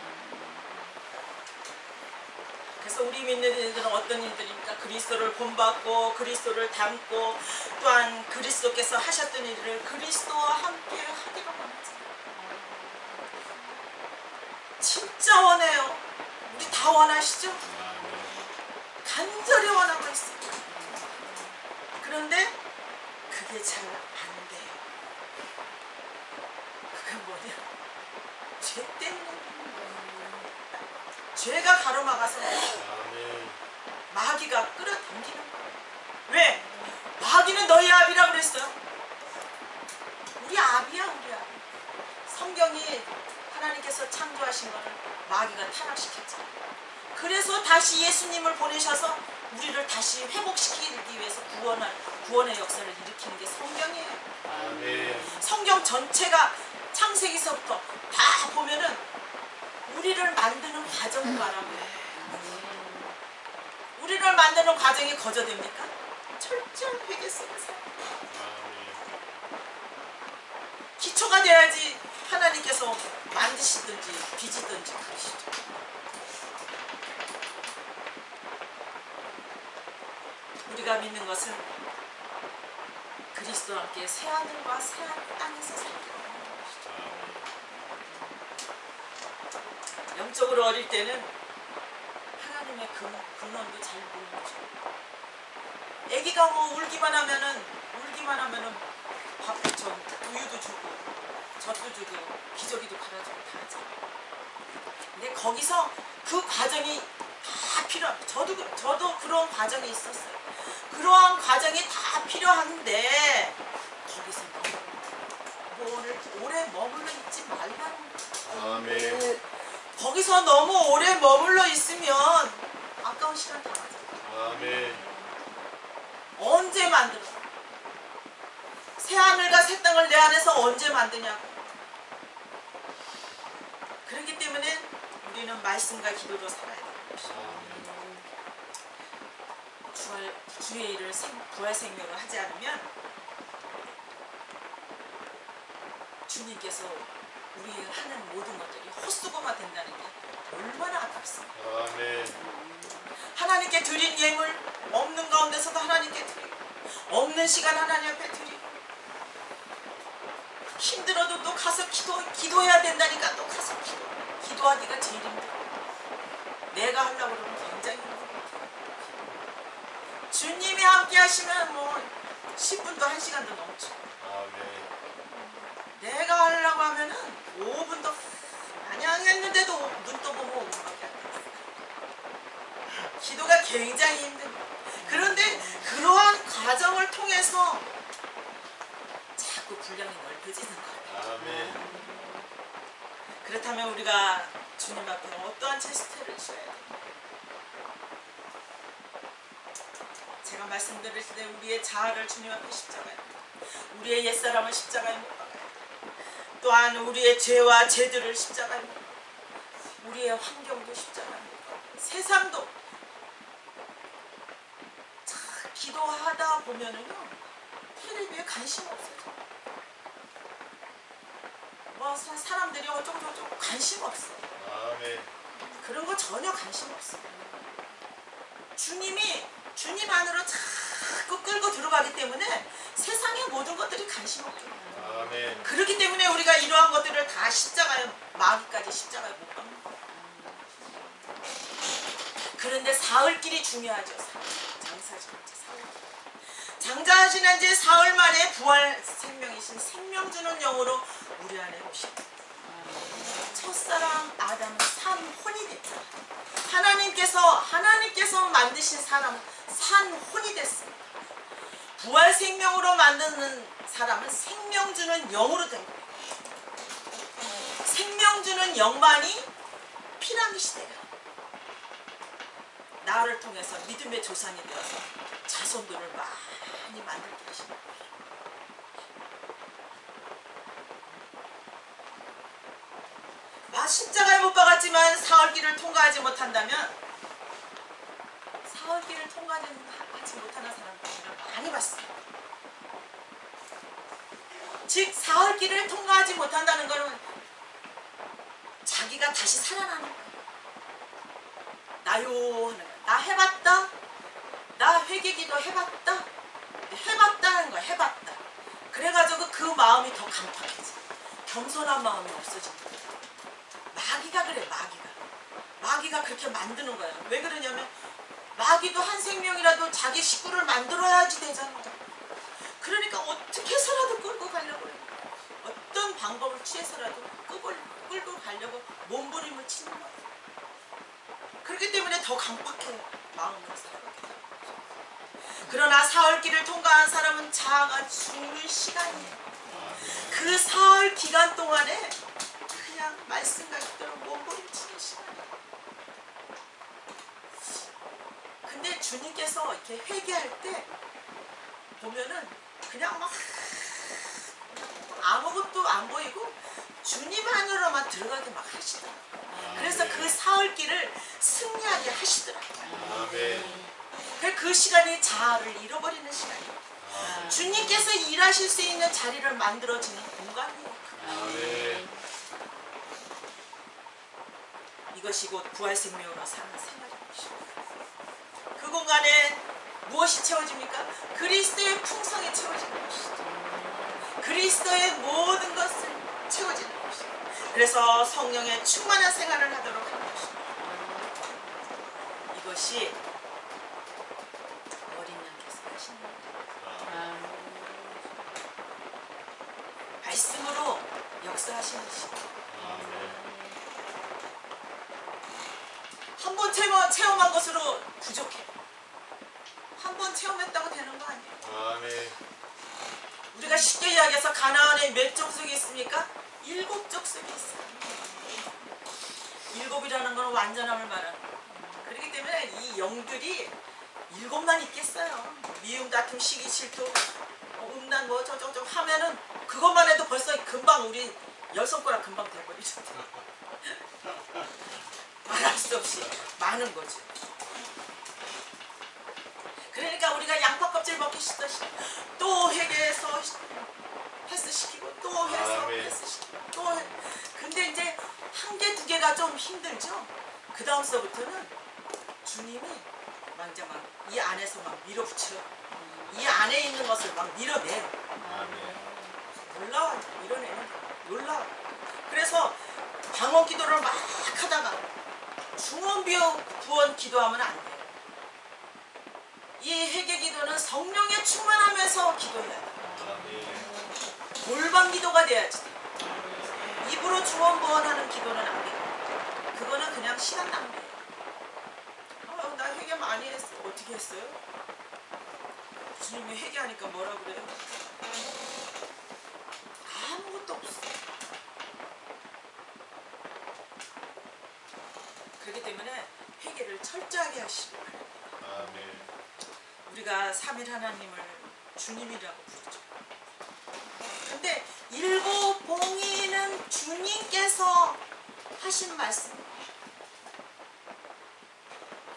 그래서 우리 믿는 이들은 어떤 일들입니까? 그리스도를 본받고 그리스도를 닮고 또한 그리스도께서 하셨던 일을 그리스도와 함께 하기를 원하잖아요. 진짜 원해요. 우리 다 원하시죠? 간절히 원하고 있어요. 그런데 그게 잘 안 돼요. 그게 뭐냐? 죄 때문에. 죄가 가로막아서 마귀가 끌어당기는 거예요. 왜? 마귀는 너희 아비라고 그랬어요. 우리 아비야, 우리 아비. 성경이 하나님께서 창조하신 것을 마귀가 타락시켰잖아요. 그래서 다시 예수님을 보내셔서 우리를 다시 회복시키기 위해서 구원의 역사를 일으키는 게 성경이에요. 성경 전체가 창세기서부터 다 보면은 우리를 만드는 과정을 말하고 우리를 만드는 과정이 거저됩니까? 철저한 회개 속에서 기초가 돼야지 하나님께서 만드시든지 빚이든지 그러시죠. 우리가 믿는 것은 그리스도와 함께 새하늘과 새 땅에서 살기로 하는 것이죠. 영적으로 어릴 때는 하나님의 근원도 잘 모르죠. 애기가 뭐 울기만 하면은 우유도 주고 젖도 주고 기저귀도 갈아주고 다 하죠. 근데 거기서 그 과정이 다 필요합니다. 저도 그런 과정이 있었어요. 그러한 과정이 다 필요한데 거기서 너무 오래 머물러 있지 말라는 거예요. 거기서 너무 오래 머물러 있으면 아까운 시간 다 가죠. 언제 만들어? 새하늘과 새 땅을 내 안에서 언제 만드냐고. 그렇기 때문에 우리는 말씀과 기도로 살아야 돼요. 주의 일을 부활 생명을 하지 않으면 주님께서 우리 하는 모든 것들이 헛수고가 된다는 게 얼마나 아깝습니까? 하나님께 드린 예물 없는 가운데서도 하나님께 드리고 없는 시간 하나님 앞에 드리고 힘들어도 또 가서 기도해야 된다니까 또 가서 기도하기가 제일 힘들어. 내가 하려고 그러면 굉장히 힘들어. 주님이 함께 하시면 뭐 10분도 1시간도 넘죠. 내가 하려고 하면은 5분도 마냥 했는데도 눈 떠보면 5분밖에 안 됐어요. 기도가 굉장히 힘듭니다. 그런데 그러한 과정을 통해서 자꾸 분량이 넓어지는 거예요. 아멘. 그렇다면 우리가 주님 앞에 어떠한 제스처를 취해야 돼요? 제가 말씀드릴 때 우리의 자아를 주님 앞에 십자가에, 우리의 옛사람을 십자가에 못 박아요. 또한 우리의 죄와 죄들을 십자가에 못 박아요. 우리의 환경도 십자가에 못 박아요. 세상도. 자, 기도하다 보면은요, 텔레비에 관심 없어져. 뭐 사람들이 어쩌고저쩌고 관심 없어. 아멘. 그런 거 전혀 관심 없어. 주님이 주님 안으로 자꾸 끌고 들어가기 때문에 세상의 모든 것들이 관심 없죠. 아멘. 그렇기 때문에 우리가 이러한 것들을 다 십자가에, 마귀까지 십자가에 못 박는 거예요. 그런데 사흘길이 중요하죠. 장사지난 지 사흘. 장사지난 지 사흘 만에 부활 생명이신 생명 주는 영으로 우리 안에 오십니다. 첫사람 아담은 산혼이 됐잖아요. 하나님께서 만드신 사람은 산혼이 됐습니다. 부활 생명으로 만드는 사람은 생명 주는 영으로 된 거예요. 생명 주는 영만이 피라미시대예요. 나를 통해서 믿음의 조상이 되어서 자손들을 많이 만들게 하신 거예요. 십자가에 못 박았지만 사흘길을 통과하지 못한다면, 사흘길을 통과하지 못하는 사람들 제가 많이 봤습니다. 즉 사흘길을 통과하지 못한다는 것은 자기가 다시 살아나는 거예요. 나요 하는 거예요. 나 해봤다. 나 회개기도 해봤다. 해봤다는 거야. 해봤다. 그래가지고 그 마음이 더 강팍해져. 겸손한 마음이 없어집니다. 마귀가 그래. 마귀가 그렇게 만드는 거야. 왜 그러냐면 마귀도 한 생명이라도 자기 식구를 만들어야지 되잖아. 그러니까 어떻게 해서라도 끌고 가려고 해요. 어떤 방법을 취해서라도 끌고 가려고 몸부림을 치는 거야. 그렇기 때문에 더 강팍해. 마음으로 살아가게 되는 거죠. 그러나 사흘길을 통과한 사람은 자아가 죽는 시간이에요. 그 사흘 기간 동안에 그냥 말씀과 기도로 몸부림치는 시간이에요. 근데 주님께서 이렇게 회개할 때 보면은 그냥 막 아무것도 안 보이고 주님 안으로만 들어가게 막 하시더라고요. 그래서 그 사흘길을 승리하게 하시더라고요. 아멘. 그 시간이 자아를 잃어버리는 시간이에요. 주님께서 일하실 수 있는 자리를 만들어지는 공간이에요. 아멘. 이것이 곧 부활생명으로 사는 생활입니다. 그 공간에 무엇이 채워집니까? 그리스도의 풍성이 채워지는 것이죠. 그리스도의 모든 것을 채워지는 것이죠. 그래서 성령의 충만한 생활을 하도록 하는 것입니다. 이것이 어린 양께서 하시는 겁니다. 말씀으로 역사하시는 것입니다. 한 번 체험한 것으로 부족해. 한 번 체험했다고 되는 거 아니에요. 아멘. 우리가 쉽게 이야기해서 가나안에 몇 족속이 있습니까? 7 족속이 있어요. 7이라는 건 완전함을 말하는 거예요. 그렇기 때문에 이 영들이 7만 있겠어요. 미움, 다툼, 시기, 질투, 음란 뭐 저저저 하면은 그것만 해도 벌써 금방 우리 10손가락 금방 돼버리죠. 말할 수 없이 많은 거죠. 그러니까 우리가 양파 껍질 먹기 싫듯이 또 회개해서 패스시키고 또 해서 패스시키고 또 해. 근데 이제 한 개, 두 개가 좀 힘들죠. 그 다음서부터는 주님이 막 이제 막 이 안에서 막 밀어붙여. 이 안에 있는 것을 막 밀어내요. 놀라워요. 밀어내는 게 놀라워요. 그래서 방언 기도를 막 하다가 중언비어 구원 기도하면 안 돼요. 이 회개 기도는 성령에 충만하면서 기도해야 돼요. 골방 기도가 돼야지 돼요. 입으로 중언부언하는 기도는 안 돼요. 그거는 그냥 시간 낭비예요. 나 회개 많이 했어. 어떻게 했어요? 주님이 회개하니까 뭐라 그래요? 아무것도 없어. 그렇기 때문에 회개를 철저하게 하시기 바랍니다. 아멘. 우리가 삼일 하나님을 주님이라고 부르죠. 근데 일곱 봉인은 주님께서 하신 말씀.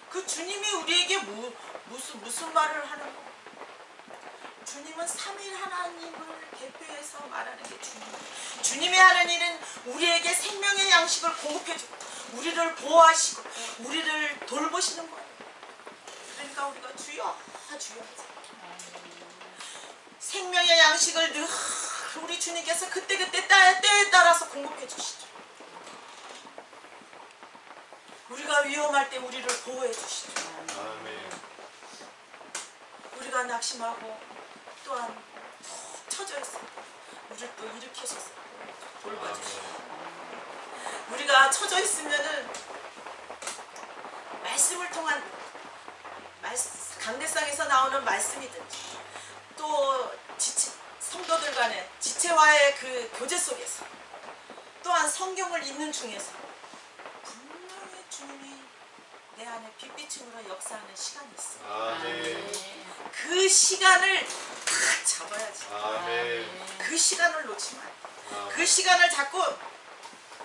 그 주님이 우리에게 무슨 말을 하는 거? 주님은 삼일 하나님을 대표해서 말하는 게 주님. 주님이 하는 일은 우리에게 생명의 양식을 공급해주고 우리를 보호하시고 우리를 돌보시는 거예요. 그러니까 우리가 주여 주여 생명의 양식을 늘 우리 주님께서 그때그때 때에 따라서 공급해 주시죠. 우리가 위험할 때 우리를 보호해 주시죠. 아멘. 우리가 낙심하고 또한 처져 있어요. 우리를 또 일으키셔서 돌봐주시죠. 우리가 처져 있으면은 말씀을 통한 강대상에서 나오는 말씀이든지 또 성도들 간의 지체와의 그 교제 속에서 또한 성경을 읽는 중에서 분명히 주님이 내 안에 빛비춤으로 역사하는 시간이 있어요. 아멘. 그 시간을 딱 잡아야지. 아멘. 그 시간을 놓치면 안 돼. 아멘. 그 시간을 잡고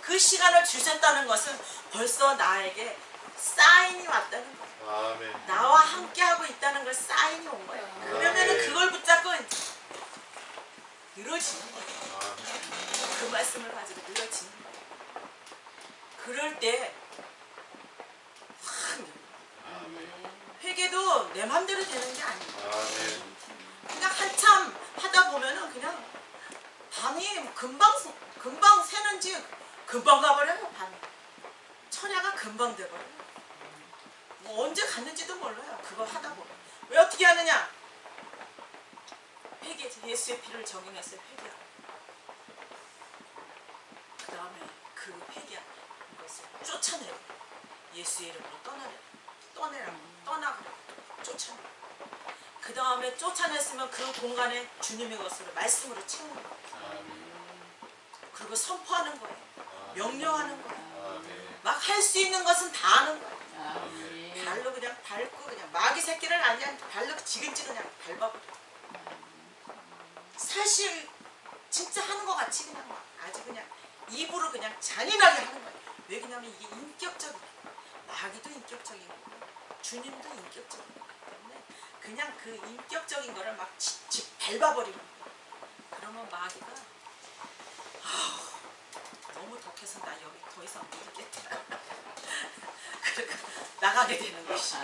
그 시간을 주셨다는 것은 벌써 나에게 사인이 왔다는 거예요. 아멘. 나와 함께하고 있다는 걸 사인이 온 거예요. 그러면은 그걸 붙잡고 늘어지는 거예요. 아멘. 그 말씀을 가지고 늘어지는 거예요. 그럴 때 확 회개도 내 맘대로 되는 게 아니에요. 아멘. 그냥 한참 하다 보면은 그냥 밤이 금방 새는지 금방 가버려요. 밤이 천야가 금방 돼버려요. 뭐 언제 갔는지도 몰라요. 그거 하다 보면. 왜 어떻게 하느냐? 회개, 예수의 피를 적용해서 회개하고 그 다음에 그 회개한 것을 쫓아내고 예수의 이름으로 떠나라고 쫓아내고 그 다음에 쫓아냈으면 그 공간에 주님의 것으로 말씀으로 채우는 거예요. 그리고 선포하는 거예요. 명령하는 거예요. 막 할 수 있는 것은 다 하는 거예요. 발로 그냥 밟고 그냥 마귀 새끼를 그냥 발로 지금지 그냥 밟아버려. 사실 진짜 하는 것 같이 그냥 아주 그냥 입으로 그냥 잔인하게 하는 거예요. 왜 그러냐면 이게 인격적이에요. 마귀도 인격적이고 주님도 인격적이기 때문에 그냥 그 인격적인 거를 막 밟아버리는 거예요. 그러면 마귀가 너무 독해서 나 여기 더 이상 못 있겠다. 그러니까 나가게 되는 것이죠.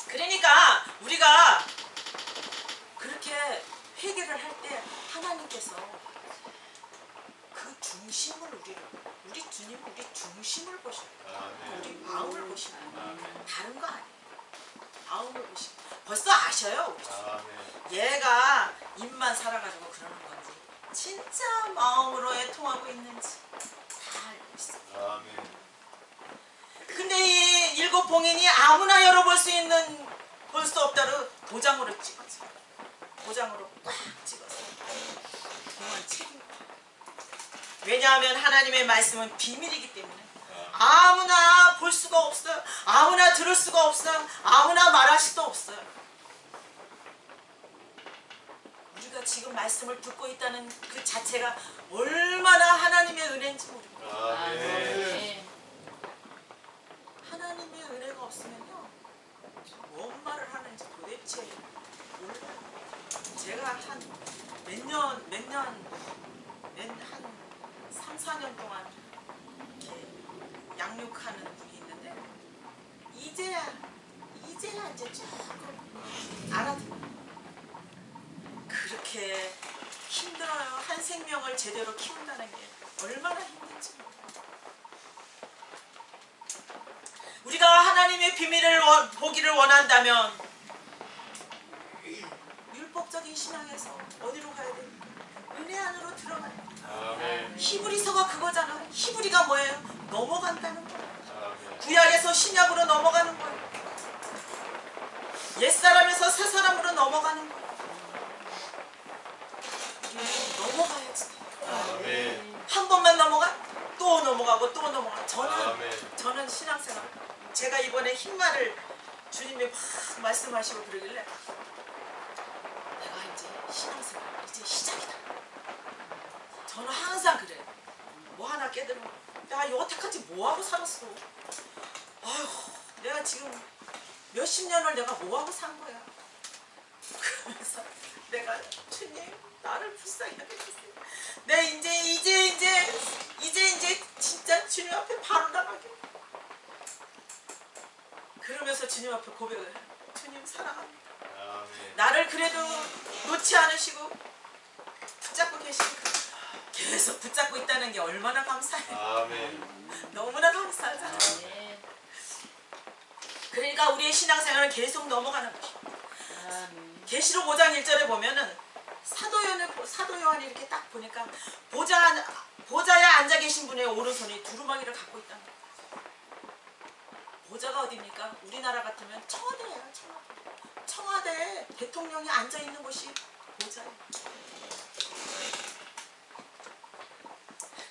그러니까 우리가 그렇게 회개를 할 때 하나님께서 그 중심을 우리 주님은 우리 중심을 보셔요. 우리 마음을 보시는 거예요. 다른 거 아니에요. 마음을 보시고 벌써 아셔요. 우리 얘가 입만 살아가지고 그러는 건지 진짜 마음으로 애통하고 있는지 다 알고 있어요. 근데 이 일곱 봉인이 아무나 열어볼 수 없다로 도장으로 찍었어요. 도장으로 꽉 찍었어요. 그만 책임. 왜냐하면 하나님의 말씀은 비밀이기 때문에 아무나 볼 수가 없어요. 아무나 들을 수가 없어요. 아무나 말할 수도 없어요. 우리가 지금 말씀을 듣고 있다는 그 자체가 얼마나 하나님의 은혜인지 모릅니다. 하나님의 은혜가 없으면요 뭔 말을 하는지 도대체 몰라요. 제가 한 한 3, 4년 동안 이렇게 양육하는 분이 있는데 이제야 이제 조금 알아들어요. 그렇게 힘들어요. 한 생명을 제대로 키운다는 게 얼마나 힘든지 몰라요. 우리가 하나님의 비밀을 보기를 원한다면 율법적인 신앙에서 어디로 가야 됩니까? 은혜 안으로 들어가야 됩니다. 아멘. 히브리서가 그거잖아. 히브리가 뭐예요? 넘어간다는 거예요. 아멘. 구약에서 신약으로 넘어가는 거예요. 옛사람에서 새사람으로 넘어가는 거예요. 넘어가야지. 아멘. 한 번만 넘어가 또 넘어가고 또 넘어가. 아멘. 저는 신앙생활 제가 이번에 흰말을 주님이 막 말씀하시고 그러길래 내가 이제 신앙생활 이제 시작이다. 저는 항상 그래요. 뭐 하나 깨달으면 야 여태까지 뭐하고 살았어. 아휴 내가 지금 몇십 년을 내가 뭐하고 산 거야. 그러면서 내가 주님 나를 불쌍히 여겨주세요. 내 이제 진짜 주님 앞에 바로 나가게. 그러면서 주님 앞에 고백을 해요. 주님 사랑합니다. 아멘. 나를 그래도 놓지 않으시고 붙잡고 계시니까 계속 붙잡고 있다는 게 얼마나 감사해요. 아멘. 너무나 감사하잖아요. 아멘. 그러니까 우리의 신앙생활은 계속 넘어가는 것이에요. 아멘. 계시록 5장 1절에 보면은 사도 요한이 이렇게 딱 보니까 보좌에 앉아 계신 분의 오른손이 두루마기를 갖고 있다는 거예요. 보좌가 어디입니까? 우리나라 같으면 청와대예요. 청와대에 대통령이 앉아 있는 곳이 보좌예요.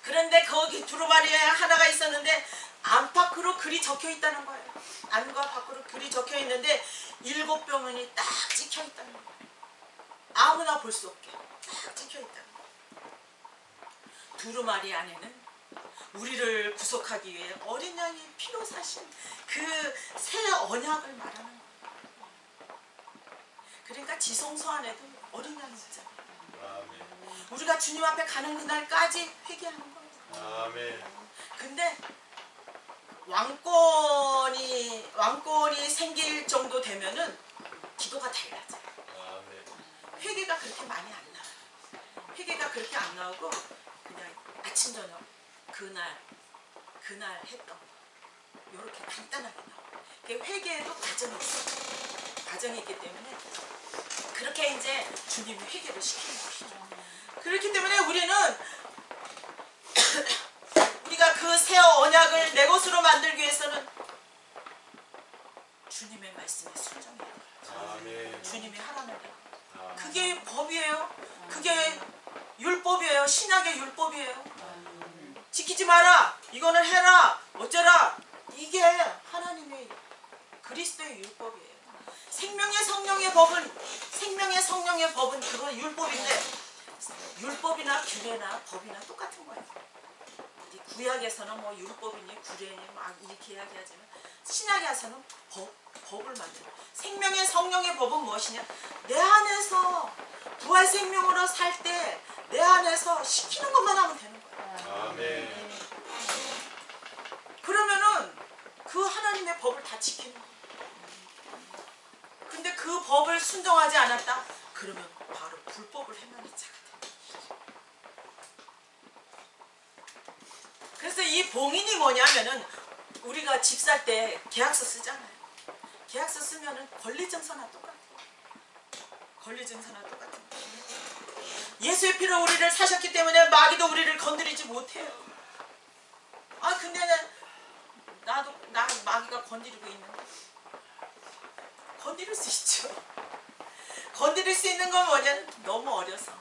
그런데 거기 두루마리에 하나가 있었는데 안팎으로 글이 적혀 있다는 거예요. 안과 밖으로 글이 적혀 있는데 7병원이 딱 찍혀 있다는 거예요. 아무나 볼 수 없게 딱 찍혀 있다는 거예요. 두루마리 안에는 우리를 구속하기 위해 어린 양이 피로 사신 그 새 언약을 말하는 거예요. 그러니까 지성소 안에도 어린 양이 있잖아요. 아멘. 우리가 주님 앞에 가는 그날까지 회개하는 거예요. 아멘. 근데 왕권이 생길 정도 되면은 기도가 달라져요. 아멘. 회개가 그렇게 많이 안 나와요. 회개가 그렇게 안 나오고 그냥 아침 저녁 그날 했던 거 이렇게 간단하게 나와요. 회개에도 과정이 있어요. 과정이 있기 때문에 그렇게 이제 주님이 회개를 시키는 것이죠. 그렇기 때문에 우리는 우리가 그 새 언약을 내 것으로 만들기 위해서는 주님의 말씀에 순종해야 돼요. 아멘. 주님이 하라는 대로. 아멘. 그게 법이에요. 그게 율법이에요. 신약의 율법이에요. 지키지 마라. 이거는 해라. 어쩌라. 이게 하나님의 그리스도의 율법이에요. 생명의 성령의 법은 그건 율법인데 율법이나 규례나 법이나 똑같은 거예요. 우리 구약에서는 뭐 율법이니 규례니 막 이렇게 이야기하지만 신약에서는 법을 만들어. 생명의 성령의 법은 무엇이냐? 내 안에서 부활 생명으로 살 때 내 안에서 시키는 것만 하면 되는 거예요. 아멘. 그러면은 그 하나님의 법을 다 지키는 거예요. 근데 그 법을 순종하지 않았다? 그러면 바로 불법을 행하는 자가 돼요. 그래서 이 봉인이 뭐냐면은 우리가 집 살 때 계약서 쓰잖아요. 계약서 쓰면은 권리증서나 똑같아요. 권리증서나 똑같은 거예요. 예수의 피로 우리를 사셨기 때문에 마귀도 우리를 건드리지 못해요. 아 근데 나 마귀가 건드리고 있는데 건드릴 수 있죠. 건드릴 수 있는 건 뭐냐면 너무 어려서.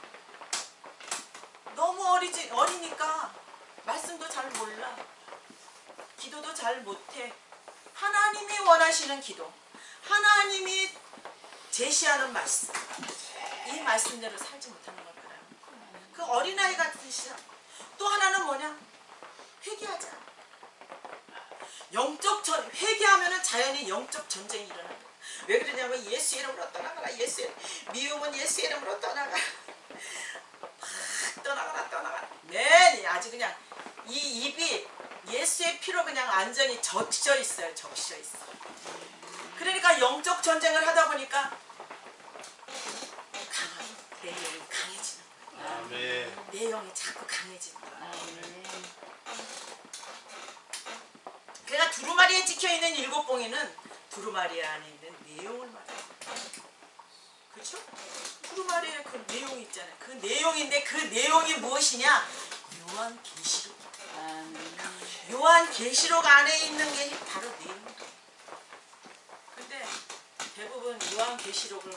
너무 어리니까 말씀도 잘 몰라. 기도도 잘 못해. 하나님이 원하시는 기도, 하나님이 제시하는 말씀, 이 말씀대로 살지 못하는 걸 거예요. 그 어린아이 같은 시절. 또 하나는 뭐냐? 회개하자. 회개하면은 자연히 영적 전쟁이 일어나는 거예요. 왜 그러냐면 예수 이름으로 떠나가라. 미움은 예수 이름으로 떠나가라. 떠나가라. 네, 아주 그냥 이 입이 예수의 피로 그냥 완전히 적셔 있어요. 그러니까 영적 전쟁을 하다 보니까 내 영이 강해지는 거예요. 아멘. 내 영이 자꾸 강해지는 거예요. 아멘. 그러니까 두루마리에 찍혀있는 7봉이는 두루마리 안에 있는 내용을 말해요. 그렇죠? 두루마리에 그 내용이 있잖아요. 그 내용인데 그 내용이 무엇이냐? 요한계시록. 아멘. 요한계시록 안에 있는 게 바로 내용이에요. 근데 대부분 요한계시록을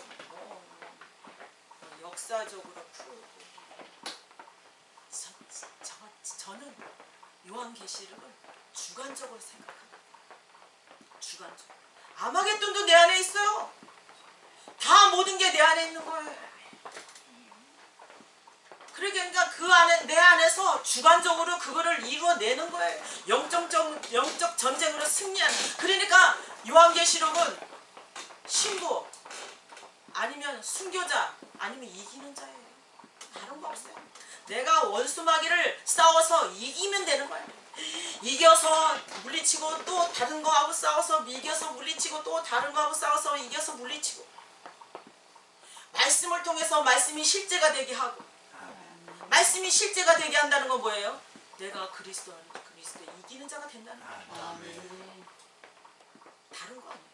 역사적으로 풀고 저는 요한계시록을 주관적으로 생각합니다. 주관적으로. 아마겟돈도 내 안에 있어요. 다 모든 게 내 안에 있는 거예요. 그러니까 그 안에 내 안에서 주관적으로 그거를 이루어내는 거예요. 영적 전쟁으로 승리하는. 그러니까 요한계시록은 신부 아니면 순교자 아니면 이기는 자예요. 다른 거 없어요. 내가 원수마귀를 싸워서 이기면 되는 거예요. 이겨서 물리치고 또 다른 거하고 싸워서 이겨서 물리치고 또 다른 거하고 싸워서 이겨서 물리치고 말씀을 통해서 말씀이 실제가 되게 하고 말씀이 실제가 되게 한다는 건 뭐예요? 내가 그리스도 안에 그리스도에 이기는 자가 된다는 거예요. 아멘. 다른 거 아니에요.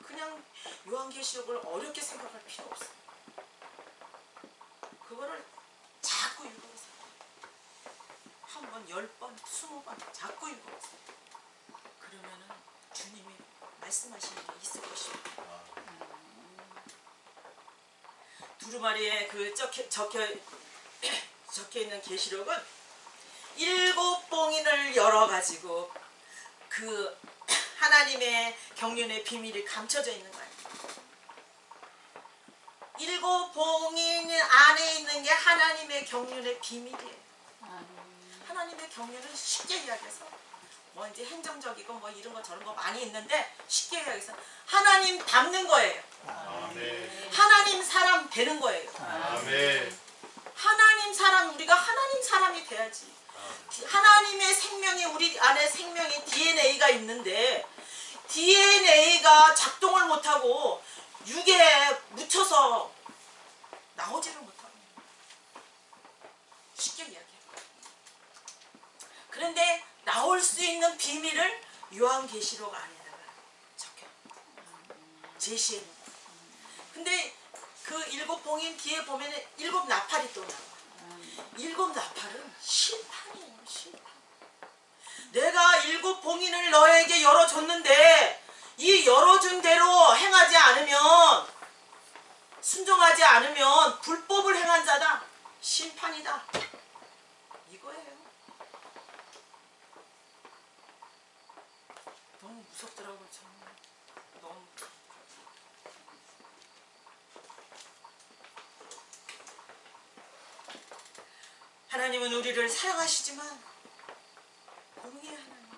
그냥 요한계시록을 어렵게 생각할 필요 없어요. 그거를 자꾸 읽어보세요. 한 번, 10번, 20번 자꾸 읽어보세요. 그러면은 주님이 말씀하시는 게 있을 것입니다. 두루마리에 그 적혀 있는 계시록은 7 봉인을 열어가지고 그 하나님의 경륜의 비밀이 감춰져 있는 거예요. 7 봉인 안에 있는 게 하나님의 경륜의 비밀이에요. 하나님의 경륜은 쉽게 이야기해서 뭐 이제 행정적이고 뭐 이런 거 저런 거 많이 있는데 쉽게 이야기해서 하나님 닮는 거예요. 아멘. 하나님 사람 되는 거예요. 아멘. 하나님 사람, 우리가 하나님 사람이 돼야지. 하나님의 생명이 우리 안에 생명이 DNA가 있는데 DNA가 작동을 못하고 육에 묻혀서 나오지를 못하고 쉽게 이야기해요. 그런데 나올 수 있는 비밀을 요한계시록 안에다가 적혀 제시해 놓은 거예요. 근데 그 7 봉인 뒤에 보면은 7 나팔이 또 나와. 7 나팔은 심판이에요. 심판. 내가 7 봉인을 너에게 열어줬는데 이 열어준 대로 행하지 않으면 순종하지 않으면 불법을 행한 자다. 심판이다. 이거예요. 너무 무섭더라고요. 저는. 너무 하나님은 우리를 사랑하시지만 공의의 하나님.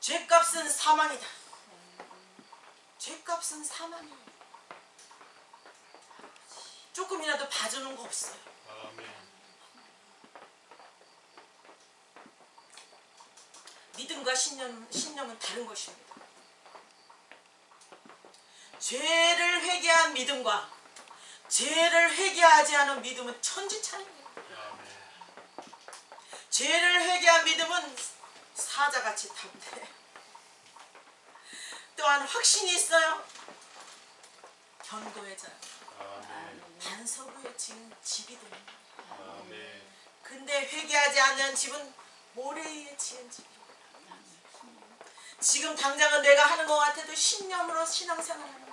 죄값은 사망이다. 죄값은 사망이에요. 조금이라도 봐주는 거 없어요. 아멘. 믿음과 신념은 다른 것입니다. 죄를 회개한 믿음과 죄를 회개하지 않은 믿음은 천지차이입니다. 죄를 회개한 믿음은 사자같이 담대. 또한 확신이 있어요. 견고해져요. 아멘. 반석 위에 지은 집이 됩니다. 아멘. 근데 회개하지 않는 집은 모래 위에 지은 집이에요. 지금 당장은 내가 하는 것 같아도 신념으로 신앙생활하는 거예요.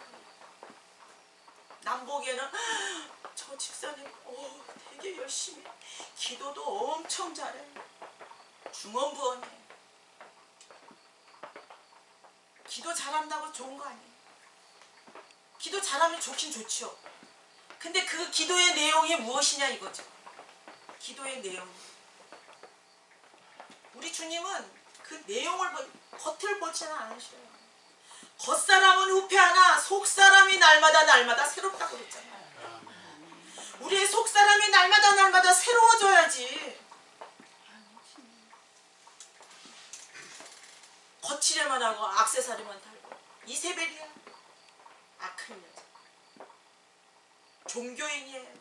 남 보기에는 저 집사님 되게 열심히 기도도 엄청 잘해. 중언부언이에요. 기도 잘한다고 좋은 거 아니에요. 기도 잘하면 좋긴 좋죠. 근데 그 기도의 내용이 무엇이냐 이거죠. 기도의 내용. 우리 주님은 그 내용을 겉을 보지는 않으셔요. 겉사람은 후패하나 속사람이 날마다 새롭다고 그랬잖아요. 우리의 속사람이 날마다 새로워져야지. 거칠에만 하고 액세서리만 달고 이세벨이야. 악한 여자. 종교인이에요.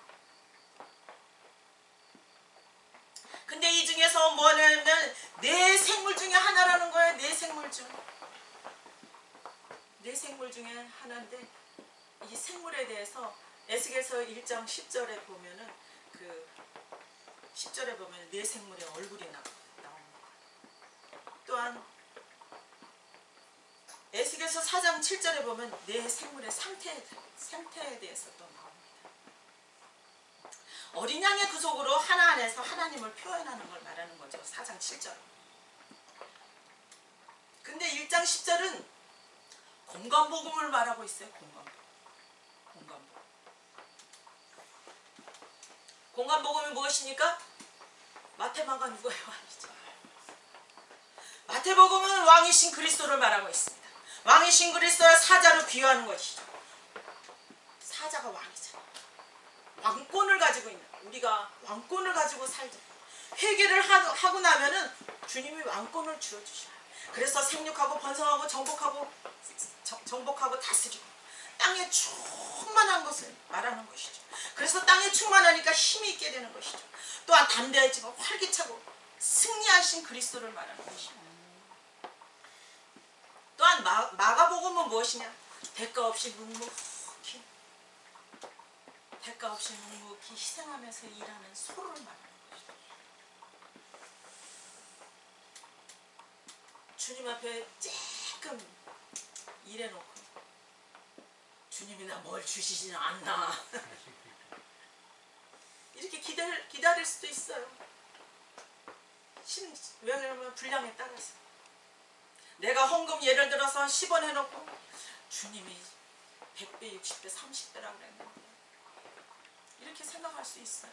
근데 이 중에서 뭐냐면 내 생물 중에 하나라는 거예요. 내 생물 중. 내 생물 중에 하나인데 이 생물에 대해서 에스겔서 1장 10절에 보면은 그 10절에 보면 네 생물의 얼굴이 나옵니다. 또한 에스겔서 4장 7절에 보면 네 생물의 상태에 대해서 또 나옵니다. 어린 양의 구속으로 하나 안에서 하나님을 표현하는 걸 말하는 거죠. 4장 7절. 근데 1장 10절은 공관복음을 말하고 있어요. 공관복음. 공관복음이 무엇입니까? 마태마가 누구예요? 아니죠. 마태복음은 왕이신 그리스도를 말하고 있습니다. 왕이신 그리스도를 사자로 비유하는 것이죠. 사자가 왕이잖아. 왕권을 가지고 있는, 우리가 왕권을 가지고 살자. 회개를 하고 나면은 주님이 왕권을 주어주셔요. 그래서 생육하고 번성하고 정복하고 다스리고 땅에 충만한 것을 말하는 것이죠. 그래서 땅에 충만하니까 힘이 있게 되는 것이죠. 또한 담대해지고 활기차고 승리하신 그리스도를 말하는 것이죠. 또한 마가복음은 무엇이냐? 대가 없이 묵묵히 희생하면서 일하는 소를 말하는 것이죠. 주님 앞에 조금 일해놓고 주님이 나 뭘 주시지는 않나 이렇게 기다릴 수도 있어요. 왜냐하면 분량에 따라서 내가 헌금 예를 들어서 10원 해놓고 주님이 100배, 60배, 30배라고 그랬는데 이렇게 생각할 수 있어요.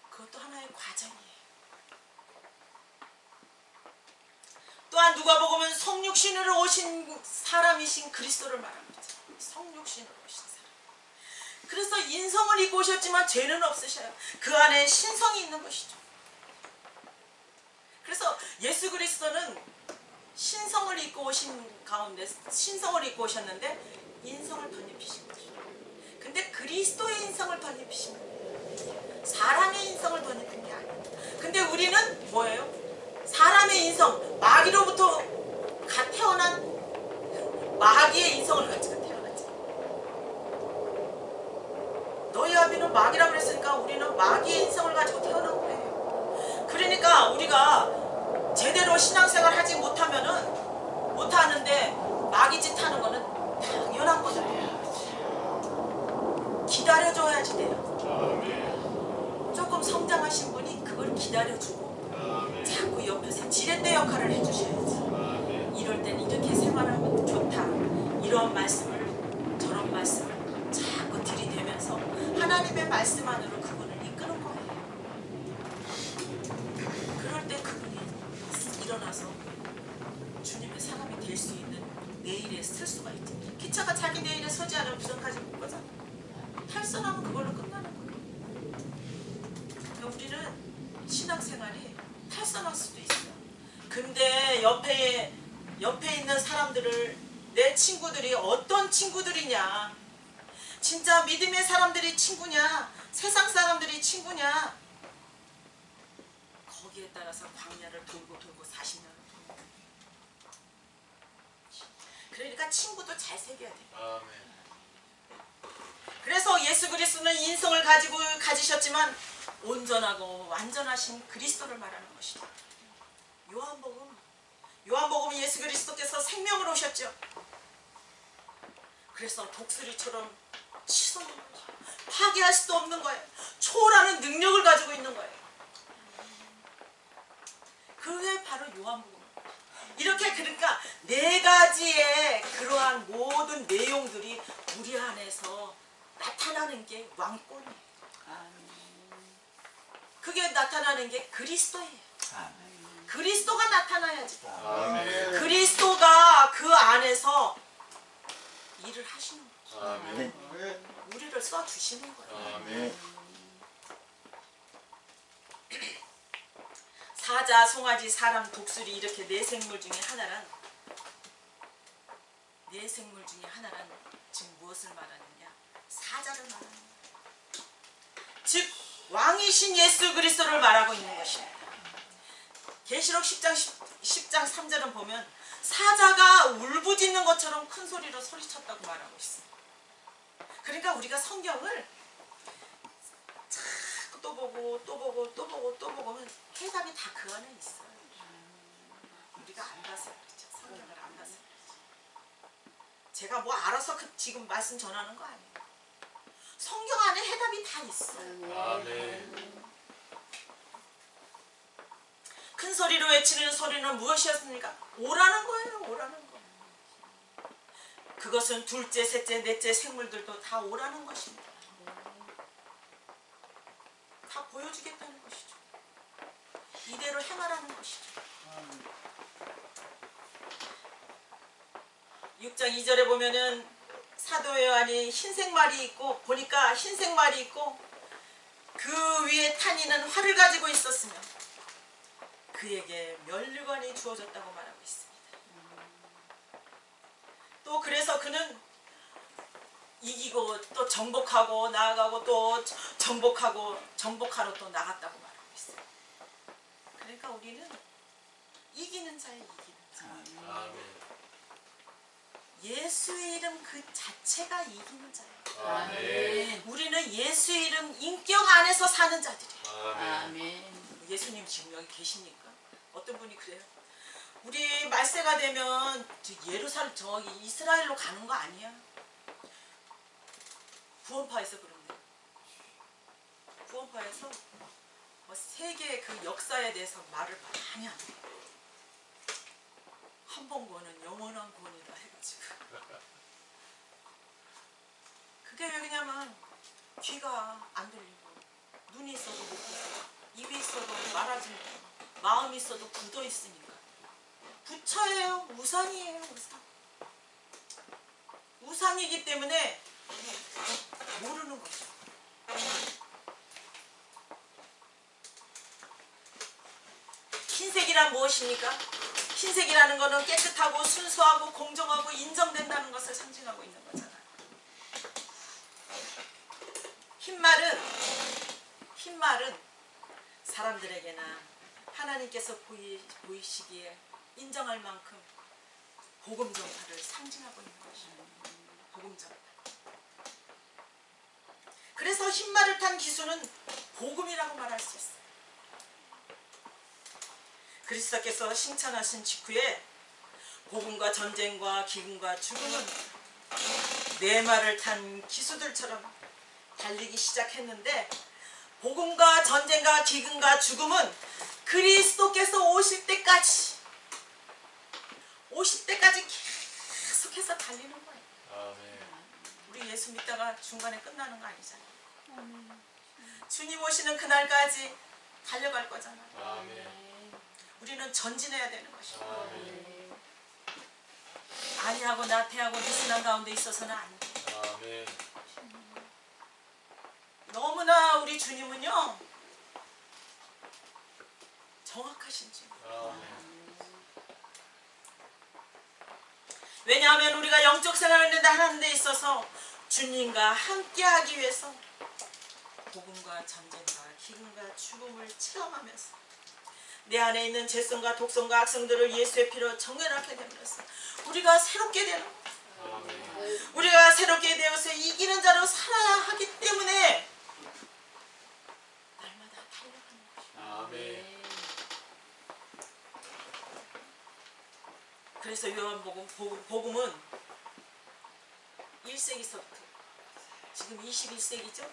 그것도 하나의 과정이에요. 또한 누가복음은 성육신으로 오신 사람이신 그리스도를 말합니다. 성육신으로 오신 사람. 그래서 인성을 입고 오셨지만 죄는 없으셔요. 그 안에 신성이 있는 것이죠. 그래서 예수 그리스도는 신성을 입고 오신 가운데 신성을 입고 오셨는데 인성을 덧입히신 거죠. 근데 그리스도의 인성을 덧입히신 거예요. 사람의 인성을 덧입힌 게 아니에요. 근데 우리는 뭐예요? 사람의 인성, 마귀로부터 태어난 마귀의 인성을 가지고 태어났지. 너희 아비는 마귀라고 그랬으니까 우리는 마귀의 인성을 가지고 태어난 거예요. 그러니까 우리가 제대로 신앙생활 하지 못하는데 마귀 짓 하는 거는 당연한 거잖아요. 기다려줘야지 돼요. 조금 성장하신 분이 그걸 기다려주고 자꾸 옆에서 지렛대 역할을 해주셔야지. 이럴 땐 이렇게 생활하면 좋다. 이런 말씀을 저런 말씀을 자꾸 들이대면서 하나님의 말씀 안으로 그분을 이끄는 거예요. 그럴 때 그분이 일어나서 주님의 사람이 될 수 있는 내일에 쓸 수가 있지. 기차가 자기 내일에 서지 않으면 부산까지 못 가잖아. 탈선하면 그걸로 끝나는 거예요. 그러니까 우리는 신앙생활이 탈선할 수도 있어요. 근데 옆에 있는 사람들을, 내 친구들이 어떤 친구들이냐, 진짜 믿음의 사람들이 친구냐, 세상 사람들이 친구냐, 거기에 따라서 광야를 돌고 40년을 돌고. 그러니까 친구도 잘 새겨야 돼요. 그래서 예수 그리스도는 인성을 가지셨지만 온전하고 완전하신 그리스도를 말하는 것이죠. 요한복음 예수 그리스도께서 생명으로 오셨죠. 그래서 독수리처럼 치솟는 거예요. 파괴할 수도 없는 거예요. 초월하는 능력을 가지고 있는 거예요. 그게 바로 요한복음. 이렇게 그러니까 4가지의 그러한 모든 내용들이 우리 안에서 나타나는 게 왕권이에요. 그게 나타나는 게 그리스도예요. 그리스도가 나타나야지. 그리스도가 그 안에서 일을 하시는 거죠. 우리를 써주시는 거예요. 사자, 송아지, 사람, 독수리 이렇게 4생물 중에 하나란 지금 무엇을 말하느냐? 사자를 말하는 거예요. 즉 왕이신 예수 그리스도를 말하고 있는 것입니다. 계시록 10장 3절은 보면 사자가 울부짖는 것처럼 큰 소리로 소리쳤다고 말하고 있어요. 그러니까 우리가 성경을 자꾸 또 보고 또 보고 또 보고 또 보고 하면 해답이 다 그 안에 있어요. 우리가 안 봐서 그렇죠. 성경을 안 봐서 그렇죠. 제가 뭐 알아서 지금 말씀 전하는 거 아니에요. 성경 안에 해답이 다 있어요. 아멘. 큰 소리로 외치는 소리는 무엇이었습니까? 오라는 거예요. 오라는 거. 그것은 둘째, 셋째, 넷째 생물들도 다 오라는 것입니다. 다 보여주겠다는 것이죠. 이대로 행하라는 것이죠. 6장 2절에 보면은 사도 요한이 흰색 말이 있고 보니까 흰색 말이 있고 그 위에 타니는 활을 가지고 있었으며 그에게 멸관이 주어졌다고 말하고 있습니다. 또 그래서 그는 이기고 또 정복하고 나아가고 또 정복하러 또 나갔다고 말하고 있어요. 그러니까 우리는 이기는 자예요. 이기는 자. 아멘. 예수의 이름 그 자체가 이기는 자예요. 아멘. 우리는 예수의 이름 인격 안에서 사는 자들이에요. 아멘. 예수님 지금 여기 계십니까? 어떤 분이 그래요. 우리 말세가 되면 예루살렘 저기 이스라엘로 가는 거 아니야? 구원파에서 그런데 구원파에서 뭐 세계의 그 역사에 대해서 말을 많이 합니다. 한 번 구원은 영원한 구원이다 해가지고 그게 왜 그냐면 귀가 안 들리고 눈이 있어도 못 보고 입이 있어도 말하지 못하고 마음이 있어도 굳어 있으니까 부처예요. 우상이에요. 우상. 우상이기 때문에 모르는 거죠. 흰색이란 무엇입니까? 흰색이라는 것은 깨끗하고 순수하고 공정하고 인정된다는 것을 상징하고 있는 거잖아요. 흰말은 사람들에게나 하나님께서 보이시기에 인정할 만큼 복음 전파를 상징하고 있는 것입니다. 복음 전파. 그래서 흰말을 탄 기수는 복음이라고 말할 수 있어요. 그리스도께서 칭찬하신 직후에 복음과 전쟁과 기근과 죽음은 네 말을 탄 기수들처럼 달리기 시작했는데 복음과 전쟁과 기근과 죽음은 그리스도께서 오실 때까지 계속해서 달리는 거예요. 아멘. 우리 예수 믿다가 중간에 끝나는 거 아니잖아요. 주님 오시는 그날까지 달려갈 거잖아요. 아멘. 우리는 전진해야 되는 것이죠. 아멘. 아니하고 나태하고 느슨한 가운데 있어서는 안 돼요. 아멘. 너무나 우리 주님은요 정확하신 주님. 아멘. 왜냐하면 우리가 영적 생활을 하는 데 있어서 주님과 함께하기 위해서 복음과 전쟁과 기근과 죽음을 체험하면서 내 안에 있는 죄성과 독성과 악성들을 예수의 피로 정결하게 됨으로써 우리가 새롭게 되는 거예요. 아멘. 우리가 새롭게 되어서 이기는 자로 살아야 하기 때문에 날마다 달려가는 것이에요. 아멘. 그래서 요한복음은 1세기서부터 지금 21세기죠.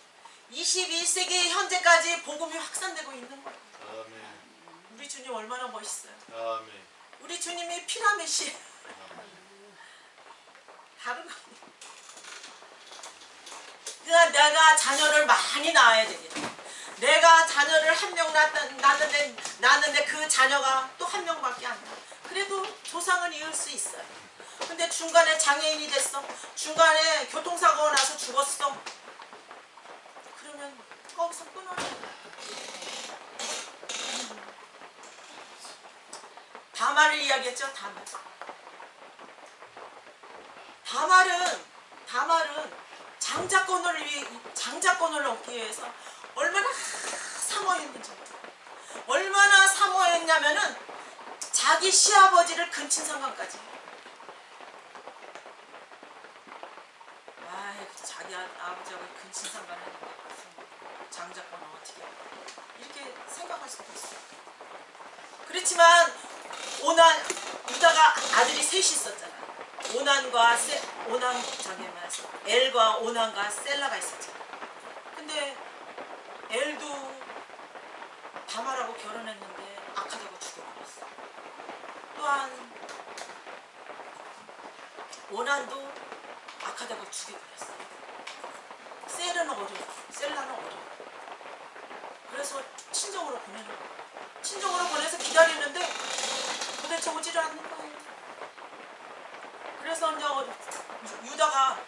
21세기 현재까지 복음이 확산되고 있는 거예요. 아멘. 우리 주님 얼마나 멋있어요. 아멘. 우리 주님이 피라미시 다른 거 아니에요. 그러니까 내가 자녀를 많이 낳아야 되겠다. 내가 자녀를 한 명 낳았는데 그 자녀가 또 한 명밖에 안 나. 그래도 조상은 이을 수 있어요. 근데 중간에 장애인이 됐어. 중간에 교통사고가 나서 죽었어. 그러면 거기서 끊어야 돼. 다말을 이야기했죠. 다말은 장자권을 얻기 위해서 얼마나 사모했는지, 얼마나 사모했냐면은 자기 시아버지를 근친상간까지. 자기 아버지하고 근친상간을 했는데 장자권을 어떻게 할까? 이렇게 생각할 수도 있어요. 그렇지만 유다가 아들이 셋이 있었잖아요. 엘과 오난과 셀라가 있었잖아요. 근데 엘도 다말하고 결혼했는데 악하다고 죽여버렸어. 또한 오난도 악하다고 죽여버렸어. 셀라는 어려워. 그래서 친정으로 보내는 거야. 친정으로 보내서 기다리는데 도대체 오지를 않는 거예요. 그래서 이제 유다가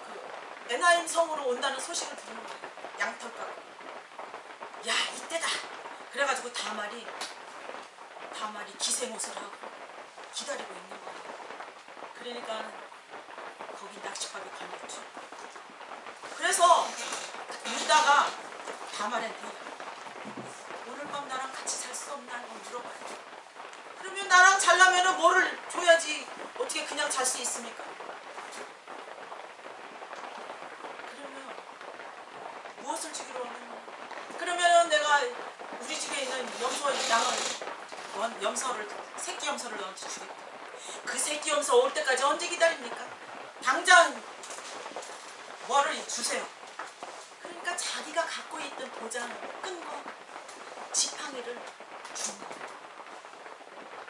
그 에나임 성으로 온다는 소식을 듣는 거예요. 양털 까고. 야, 이때다. 그래가지고 다말이 기생옷을 하고 기다리고 있는 거예요. 그러니까 거기 낚시밥이 걸렸죠. 그래서 유다가 다말한테 오늘 밤 나랑 같이 살 수 없나 하고 물어봐요. 그러면 나랑 잘라면 뭐를 줘야지 어떻게 그냥 잘 수 있습니까? 그러면 무엇을 주기로 하는 거야? 그러면 내가 우리 집에 있는 새끼 염소를 너한테 주겠다. 그 새끼 염소 올 때까지 언제 기다립니까? 당장 뭐를 주세요. 그러니까 자기가 갖고 있던 도장 끈 거 지팡이를 준 거예요.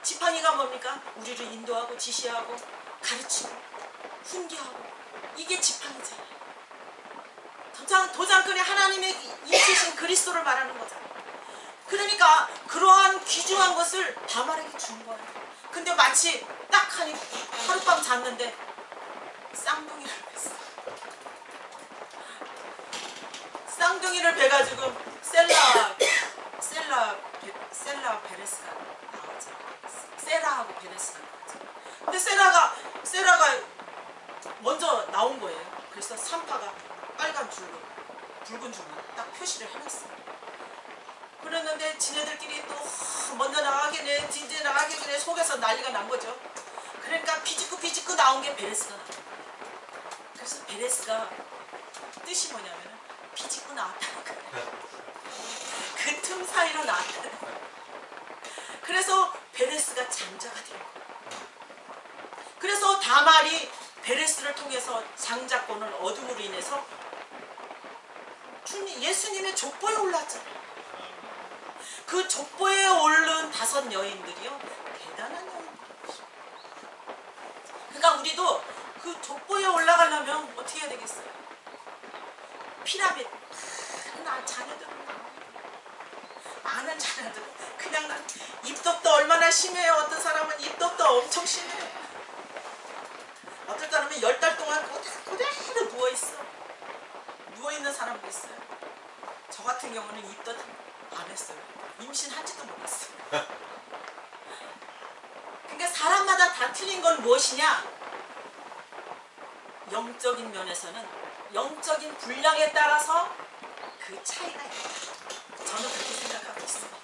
지팡이가 뭡니까? 우리를 인도하고 지시하고 가르치고 훈계하고 이게 지팡이잖아요. 도장끈에 하나님의 인치신 그리스도를 말하는 거잖아요. 그러니까 그러한 귀중한 것을 다말에게 준 거예요. 근데 마치 딱 하니 하룻밤 잤는데 쌍둥이를 뱄어. 쌍둥이를 베가지고 베레스가 나오죠. 세라하고 베레스가 나오죠. 근데 세라가 먼저 나온 거예요. 그래서 산파가 빨간 줄로 붉은 줄로 딱 표시를 해놨어요. 그랬는데 지네들끼리 또 먼저 나가겠네 진짜 나가겠네 속에서 난리가 난 거죠. 그러니까 비집고 나온 게 베레스가 나온 거예요. 그래서 베레스가 뜻이 뭐냐면 비집고 나왔다는 거예요. 그 틈 사이로 나왔다는 거예요. 그래서 베레스가 장자가 된 거예요. 그래서 다말이 베레스를 통해서 장자권을 얻음으로 인해서 예수님의 족보에 올랐잖아요. 그 족보에 오른 5 여인들이요 대단한 여인들이죠. 그러니까 우리도 그 족보에 올라가려면 어떻게 해야 되겠어요? 피라미드 자녀들은 아는 자녀들은 그냥 난 입덕도 얼마나 심해요. 어떤 사람은 입덕도 엄청 심해요. 어떨 사람은 10달 동안 그대로 누워있어. 누워있는 사람도 있어요. 저 같은 경우는 입덕 안 했어요. 임신한지도 몰랐어요. 그러니까 사람마다 다 틀린 건 무엇이냐? 영적인 면에서는 영적인 분량에 따라서 그 차이가 있다. 저는 그렇게 생각하고 있습니다.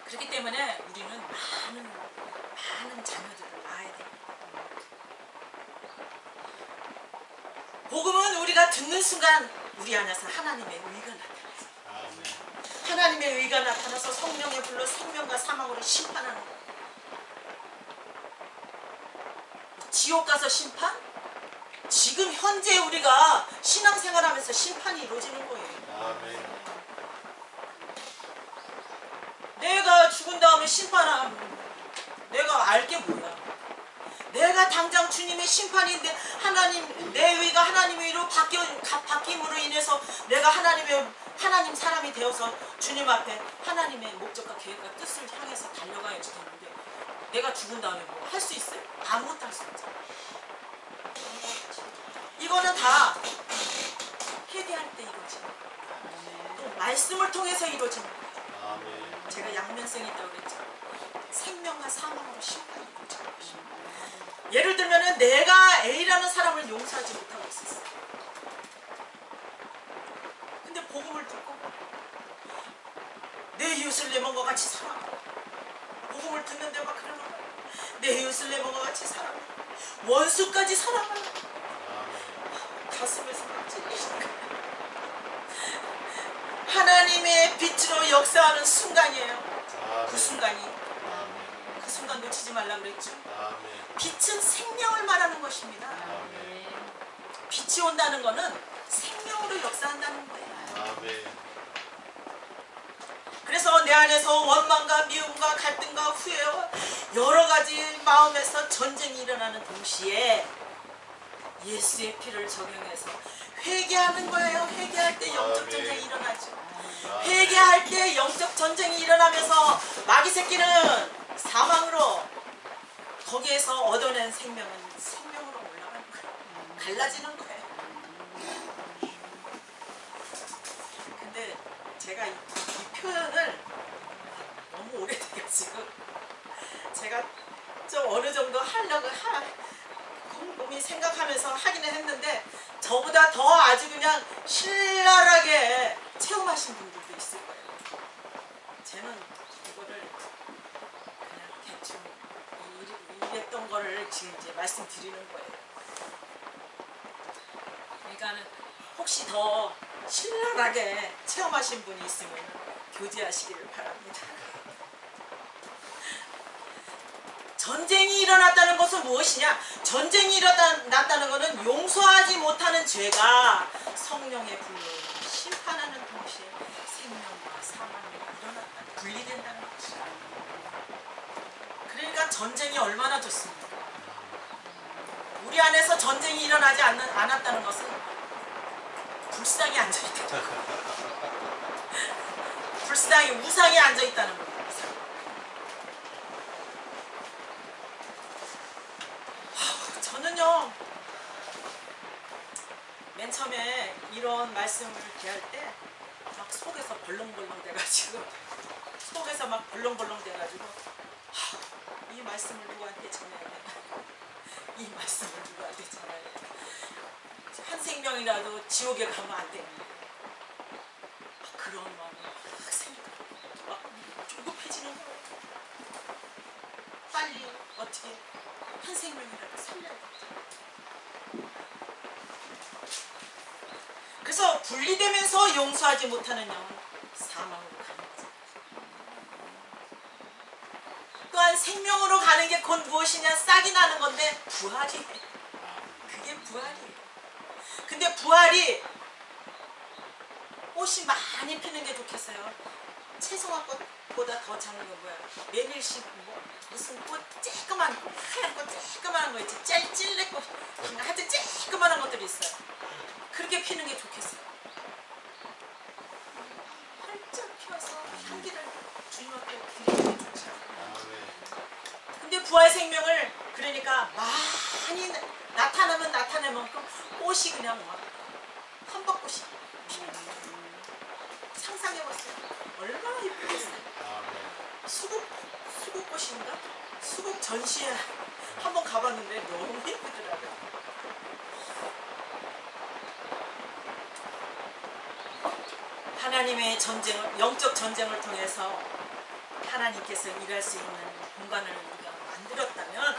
그렇기 때문에 우리는 많은 자녀들을 낳아야 됩니다. 복음은 우리가 듣는 순간 우리 안에서 하나님의 의가 나타나죠. 하나님의 의가 나타나서 성령의 불로 생명과 사망으로 심판하는 거예요. 지옥 가서 심판? 지금 현재 우리가 신앙생활하면서 심판이 이루어지는 거예요. 내가 죽은 다음에 심판하면 내가 알게 뭐야? 내가 당장 주님의 심판인데 하나님 내 의가 하나님의 의로 바뀜으로 인해서 내가 하나님 사람이 되어서 주님 앞에 하나님의 목적과 계획과 뜻을 향해서 달려가야지 되는데 내가 죽은 다음에 뭐 할 수 있어요? 아무것도 할 수 없잖아. 이거는 다 회개할 때 이루어지는 거예요. 또 말씀을 통해서 이루어지는 거예요. 제가 양면성이 있다고 그랬죠. 생명과 사망으로 심판이 이루어지는 것입니다. 예를 들면 내가 A라는 사람을 용서하지 못하고 있었어요. 근데 복음을 듣고 내 이웃을 내 몸과 같이 사랑하라. 복음을 듣는데 막 그러는 거예요. 내 이웃을 내 몸과 같이 사랑하라. 원수까지 사랑하라. 가슴을 막 찔리시는 거예요. 하나님의 빛으로 역사하는 순간이에요. 그 순간이. 그 순간 놓치지 말라 그랬죠. 빛은 생명을 말하는 것입니다. 빛이 온다는 것은 생명으로 역사한다는 거예요. 그래서 내 안에서 원망과 미움과 갈등과 후회와 여러 가지 마음에서 전쟁이 일어나는 동시에 예수의 피를 적용해서 회개하는 거예요. 회개할 때 영적 전쟁이 일어나죠. 회개할 때 영적 전쟁이 일어나면서 마귀 새끼는 사망으로 거기에서 얻어낸 생명은 생명으로 올라가는 거예요. 갈라지는 거예요. 근데 제가 이 표현을 너무 오래돼가지고 제가 좀 어느 정도 하려고 곰곰이 생각하면서 하기는 했는데 저보다 더 아주 그냥 신랄하게 체험하신 분들도 있을 거예요. 쟤는 이거를 그냥 대충 이랬던 거를 지금 이제 말씀드리는 거예요. 그러니까는 혹시 더 신랄하게 체험하신 분이 있으면 교제하시기를 바랍니다. 전쟁이 일어났다는 것은 무엇이냐? 전쟁이 일어났다는 것은 용서하지 못하는 죄가 성령의 불로 심판하는 동시에 생명과 사망이 일어났다, 분리된다는 것이다. 그러니까 전쟁이 얼마나 좋습니까? 우리 안에서 전쟁이 일어나지 않았다는 것은 불상이 앉아있다는 거예요. 불상이, 우상이 앉아있다는 거예요. 저는요, 맨 처음에 이런 말씀을 이렇게 할 때 막 속에서 벌렁벌렁 돼가지고 속에서 막 벌렁벌렁 돼가지고 이 말씀을 누구한테 전해야 되나, 이 말씀을 누구한테 전해야 되나, 한 생명이라도 지옥에 가면 안 되는데 그런 마음이 막 생기고 막 조급해지는 거예요. 빨리 어떻게 한 생명이라도 살려야 돼. 그래서 분리되면서 용서하지 못하는 영은 사망으로 가는 거죠. 또한 생명으로 가는 게 곧 무엇이냐? 싹이 나는 건데 부활이에요. 그게 부활이에요. 근데 부활이 꽃이 많이 피는 게 좋겠어요. 채송화 꽃보다 더 작은 거 뭐야? 메밀씨 뭐 무슨 꽃 쬐끄만 하얀 꽃 쬐끄만한 거 있지? 찔레꽃 하여튼 쬐끄만한 것들이 있어요. 그렇게 피는 게 좋겠어요. 활짝 피어서 향기를 주님께 드리는 게 좋죠. 근데 부활 생명을 그러니까 많이 나타나면 나타낼 만큼 꽃이 그냥 막 한박꽃이 피는 거예요. 상상해봤어요. 얼마나 예쁘겠어요. 수국꽃인가? 수국 전시회 한번 가봤는데 너무 예쁘더라고요. 하나님의 전쟁을, 영적 전쟁을 통해서 하나님께서 일할 수 있는 공간을 우리가 만들었다면,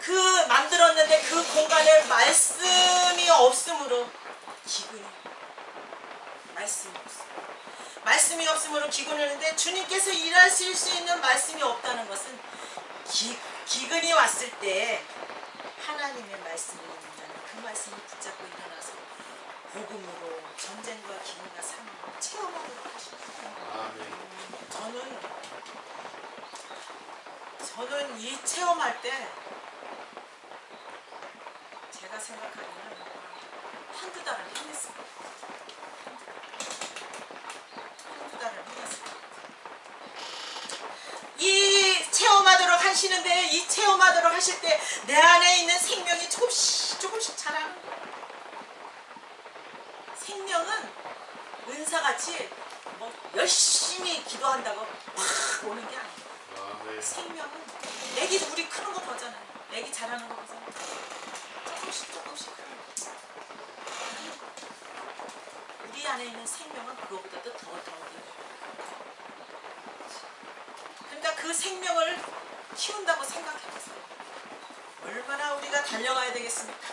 그 만들었는데 그 공간에 말씀이 없으므로 기근이, 말씀이 없으므로 기근을 했는데, 주님께서 일하실 수 있는 말씀이 없다는 것은 기근이 왔을 때 하나님의 말씀을 읽는다는 그 말씀을 붙잡고 일어나서 복음으로 전쟁과 기근과 사망을 체험하도록 하십니다. 저는 이 체험할 때 제가 생각하기에는 한두 달을 해냈습니다. 이 체험하도록 하시는데, 이 체험하도록 하실 때 내 안에 있는 생명이 조금씩 자라는 거예요. 생명은 은사같이 뭐 열심히 기도한다고 막 오는 게 아니에요. 생명은 애기, 우리 크는 거 보잖아요. 애기 자라는 거 보잖아요. 조금씩 크는 거. 우리 안에 있는 생명은 그거보다도 더 그러니까 그 생명을 키운다고 생각해보세요. 얼마나 우리가 달려가야 되겠습니까?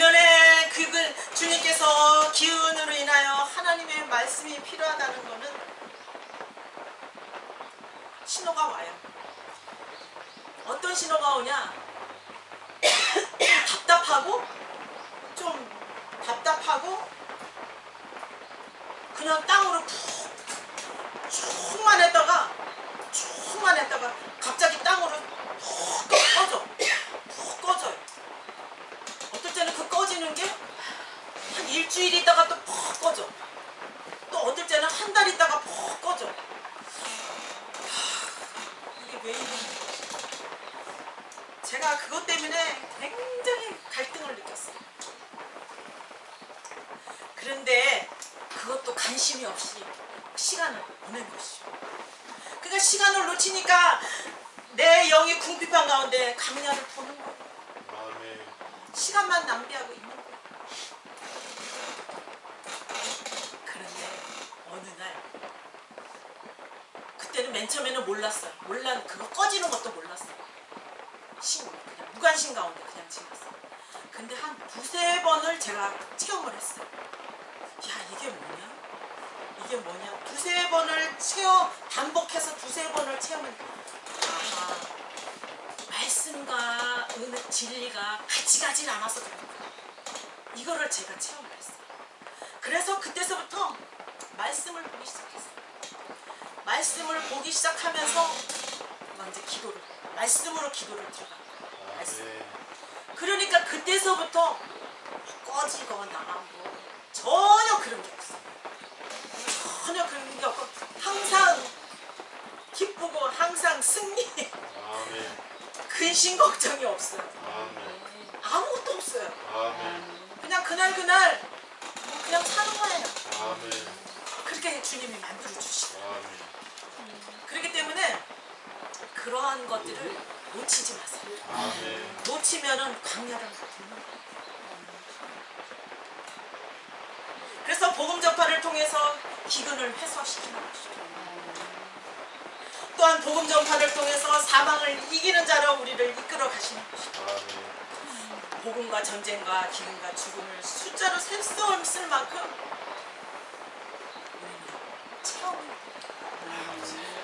반면에 주님께서 기운으로 인하여 하나님의 말씀이 필요하다는 것은 신호가 와요. 어떤 신호가 오냐? 답답하고 그냥 땅으로 쭉만 했다가 갑자기 땅으로 푹 꺼져요. 어떨 때는 그 꺼지는 게 한 일주일 있다가 또 푹 꺼져. 또 어떨 때는 한 달 있다가 푹 꺼져. 이게 왜 이러는 거지? 제가 그것 때문에 굉장히 갈등을 느꼈어요. 그런데 그것도 관심이 없이 시간을 보낸 것이죠. 그러니까 시간을 놓치니까 내 영이 궁핍한 가운데 강야를 보는 거예요. 시간만 낭비하고 있는 거예요. 그런데 어느 날 그때는 맨 처음에는 몰랐어요. 그거 꺼지는 것도 몰랐어요. 그냥 무관심 가운데 그냥 지났어요. 근데 한 두세 번을 제가 체험을 했어요. 야, 이게 뭐냐? 두세 번을 반복해서 두세 번을 체험했는데, 아하, 말씀과 진리가 같이 가진 않아서 그런 거예요. 이거를 제가 체험을 했어요. 그래서 그때서부터 말씀을 보기 시작했어요. 말씀을 보기 시작하면서 이제 말씀으로 기도를 들어가요. 그러니까 그때서부터 꺼지거나 전혀 그런 게 없어요. 전혀 그런 게 없고 항상 기쁘고 항상 승리. 근심 걱정이 없어요. 아무것도 없어요. 그냥 그날 그냥 사는 거예요. 그렇게 주님이 만들어 주시더라고요. 그렇기 때문에 그러한 것들을 놓치지 마세요. 놓치면은 광야를 가는 거예요. 그래서 복음 전파를 통해서 기근을 해소시키는 것이죠. 또한 복음 전파를 통해서 사망을 이기는 자로 우리를 이끌어 가시는 것이죠. 복음과 전쟁과 기근과 죽음을 숫자로 셀 수 없을 만큼 우리는 체험을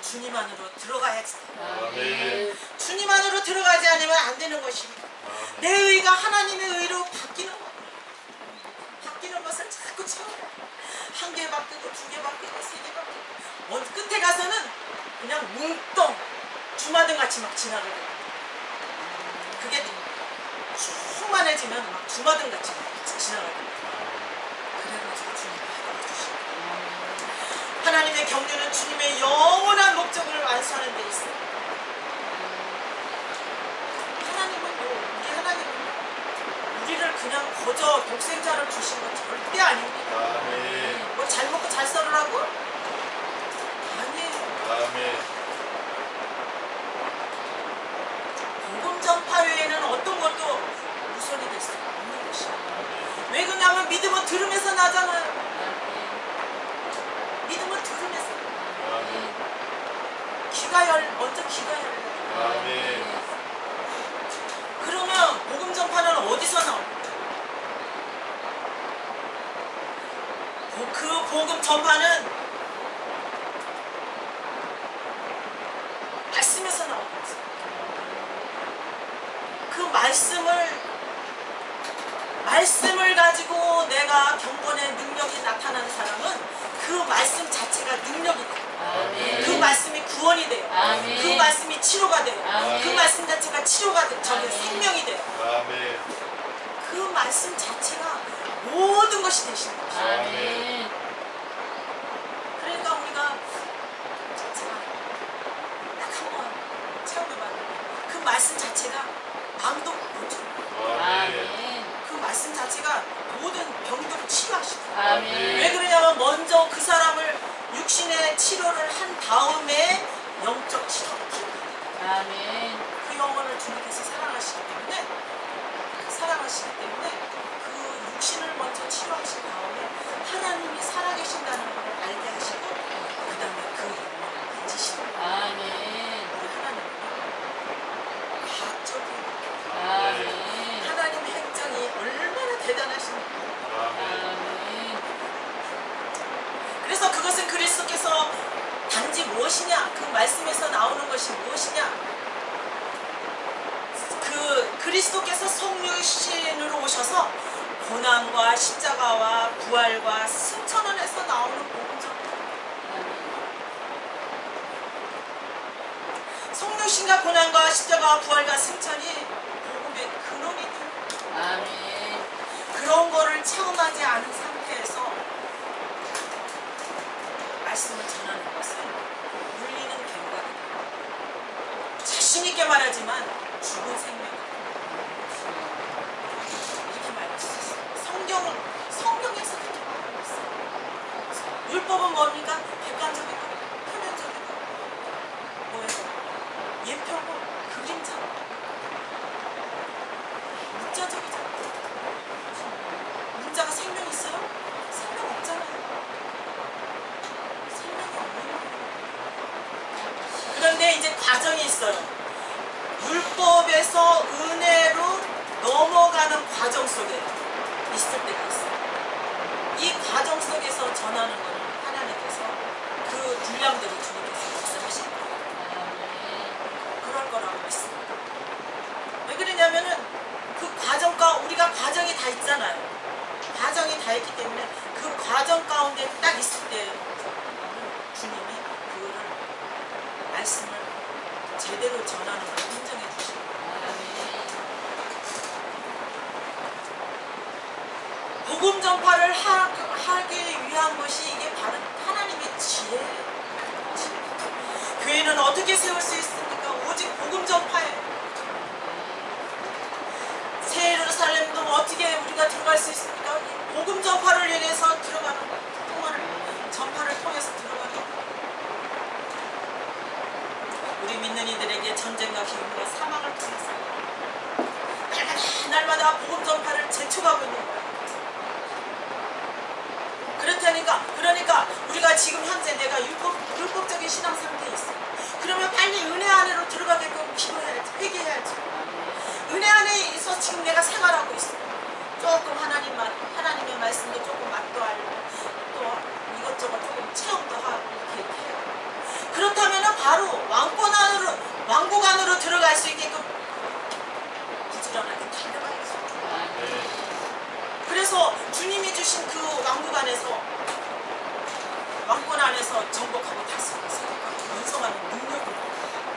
주님 안으로 들어가야지. 주님 안으로 들어가지 않으면 안 되는 것입니다. 내 의가 하나님의 의로 바뀌는 것을 자꾸 체험해요. 한 개 바뀌고 두 개 바뀌고 세 개 바뀌고 끝에 가서는 그냥 뭉뚱 주마등같이 막 지나가게 돼요. 그게 충만해지면 막 주마등같이 지나가게 돼요. 그래가지고 주님이 해결해주시고 하나님의 경륜은 주님의 영원한 목적을 완수하는 데 있어요. 하나님은요, 우리를 그냥 거저 독생자를 주신 건 절대 아닙니다. 뭐 잘 먹고 잘 살으라고? 아니에요. 복음 전파 외에는 어떤 것도 우선이 될 수 없는 것이에요. 왜 그러냐면 믿음은 들음에서 나잖아요. 믿음은 들음에서. 먼저 귀가 열려요. 그러면 복음 전파는 어디서 나옵니까? 그 복음 전파는 말씀에서 나오는 거예요. 그 말씀을 가지고 내가 경건의 능력이 나타나는 사람은 그 말씀 자체가 능력이 돼요. 그 말씀이 구원이 돼요. 그 말씀이 치료가 돼요. 그 말씀 자체가 치료가 돼요. 저게 생명이 돼요. 그 말씀 자체가 모든 것이 되시는 거예요. 그러니까 우리가 딱 한번 체험해봤는데 그 말씀 자체가 마음도 고쳐요. 그 말씀 자체가 모든 병들을 치유하시고. 왜 그러냐면 먼저 그 사람을 육신의 치료를 한 다음에 영적 치료를 기록합니다. 그 영혼을 주님께서 사랑하시기 때문에 그 육신을 먼저 치료하신 다음에 하나님 그것은 그리스도께서 단지 무엇이냐? 그 말씀에서 나오는 것이 무엇이냐? 그 그리스도께서 성육신으로 오셔서 고난과 십자가와 부활과 승천원에서 나오는 복음적 성육신과 고난과 십자가와 부활과 승천이 복음의 근원이 된 아멘. 그런 거를 체험하지 않은 상태에서 말씀을 전하는 것은 울리는 갱각이다. 자신 있게 말하지만 죽은 생명이다. 이렇게 말할 수 있어요. 성경에서 그렇게 말하고 있어요. 율법은 뭡니까? 객관적이고 표면적이고 뭐예요? 예표고 그림자 문자적이잖아요. 문자가 생명 있어요? 생명 없잖아요. 생명이 없는 거예요. 그런데 이제 과정이 있어요. 율법에서 은혜로 넘어가는 과정 속에 있을 때가 있어요. 이 과정 속에서 전하는 것은 하나님께서 그 분량대로 주님께서 말씀하실 거예요. 그럴 거라고 믿습니다. 왜 그러냐면은 그 과정과 우리가 과정이 다 있잖아요. 과정이 다 있기 때문에 그 과정 가운데 딱 있을 때 주님이 그거를 말씀을 제대로 전하는 걸 인정해 주시고 복음 전파를 하기 위한 것이 이게 바로 하나님의 지혜예요. 교회는 어떻게 세울 수 있습니까? 오직 복음 전파예요. 새 예루살렘도 어떻게 우리가 들어갈 수 있습니까? 복음 전파를 위해서 들어가는 거예요. 전파를 통해서 들어가는 거예요. 우리 믿는 이들에게 전쟁과 기근과 사망을 통해서 날마다 복음 전파를 재촉하고 있는 거예요. 그러니까 우리가 지금 현재 내가 율법적인 신앙 상태에 있어. 그러면 빨리 은혜 안으로 들어가게끔 기도해야지, 회개해야지. 은혜 안에서 지금 내가 생활하고 있어. 조금 하나님의 말씀도 조금 맛도 알고 또 이것저것 조금 체험도 하고 이렇게 해요. 그렇다면 바로 왕국 안으로 들어갈 수 있게끔 부지런하게 달려가야죠. 그래서 주님이 주신 그 왕권 안에서 정복하고 다스리고 생각하고 완성하는 능력으로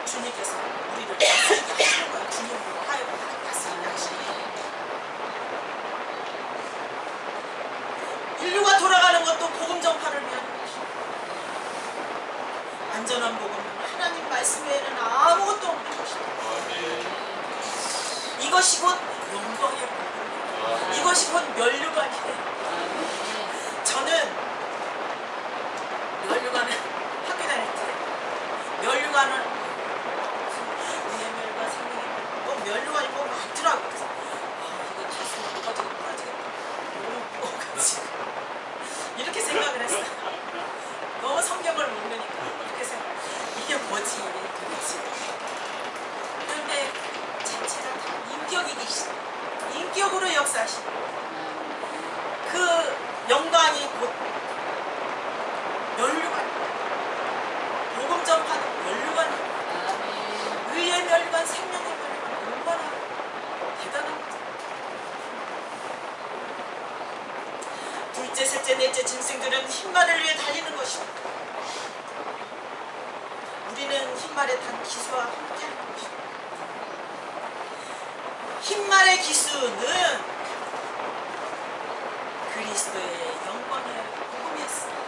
주님께서 우리를 다스리게 하는 거예요. 주님으로 하여금 다스리게 하시는 인류가 돌아가는 것도 복음 전파를 위한 것이고 완전한 복음은 하나님 말씀 외에는 아무것도 없는 것입니다. 이것이 곧 영광의 복음이에요. 이것이 곧 면류관이에요. 저는 면류관을 학교 다닐 때 면류관을 은혜멸과 생명의 뭐 면류관이 뭐 많더라고요. 그래서 이거 다 쓰면 뭐가 되게 부러지겠다. 뭐가지 이렇게 생각을 했어요. 너무 성경을 모르니까 이렇게 생각. 이게 뭐지 도대체. 그런데 자체가 다 인격으로 역사하시고 그 영광이 곧 면류관, 복음 전파는 면류관, 의의 면류관, 생명의 면류관, 얼마나 대단한 거죠. 둘째, 셋째, 넷째 짐승들은 흰말을 위해 달리는 것입니다. 우리는 흰말에 단 기수와 함께하는 것입니다. 흰말의 기수는 그리스도의 영광의 복음이었습니다.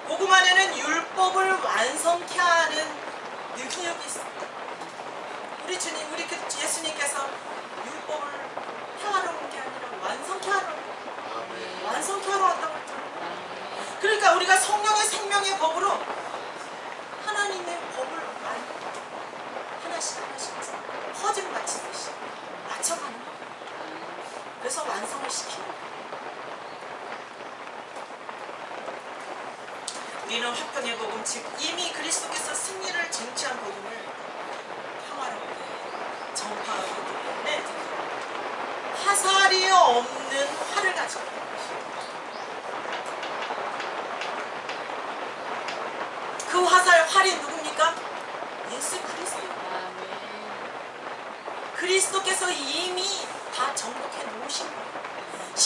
복음 안에는 율법을 완성케 하는 능력이 있습니다. 우리 주님, 우리 예수님께서 율법을 평화로운 게 아니라 완성케 하러 왔다고 했잖아요. 그러니까 우리가 성령의 생명의 법으로 하나님의 법을 하나씩 퍼즐 맞추듯이 맞춰가는 거예요. 그래서 완성을 시키는 거예요. 우리는 화평의 복음, 즉 이미 그리스도께서 승리를 쟁취한 복음을 평화롭게 전파하기 때문에 화살이 없는 활을 가지고 있는 것입니다.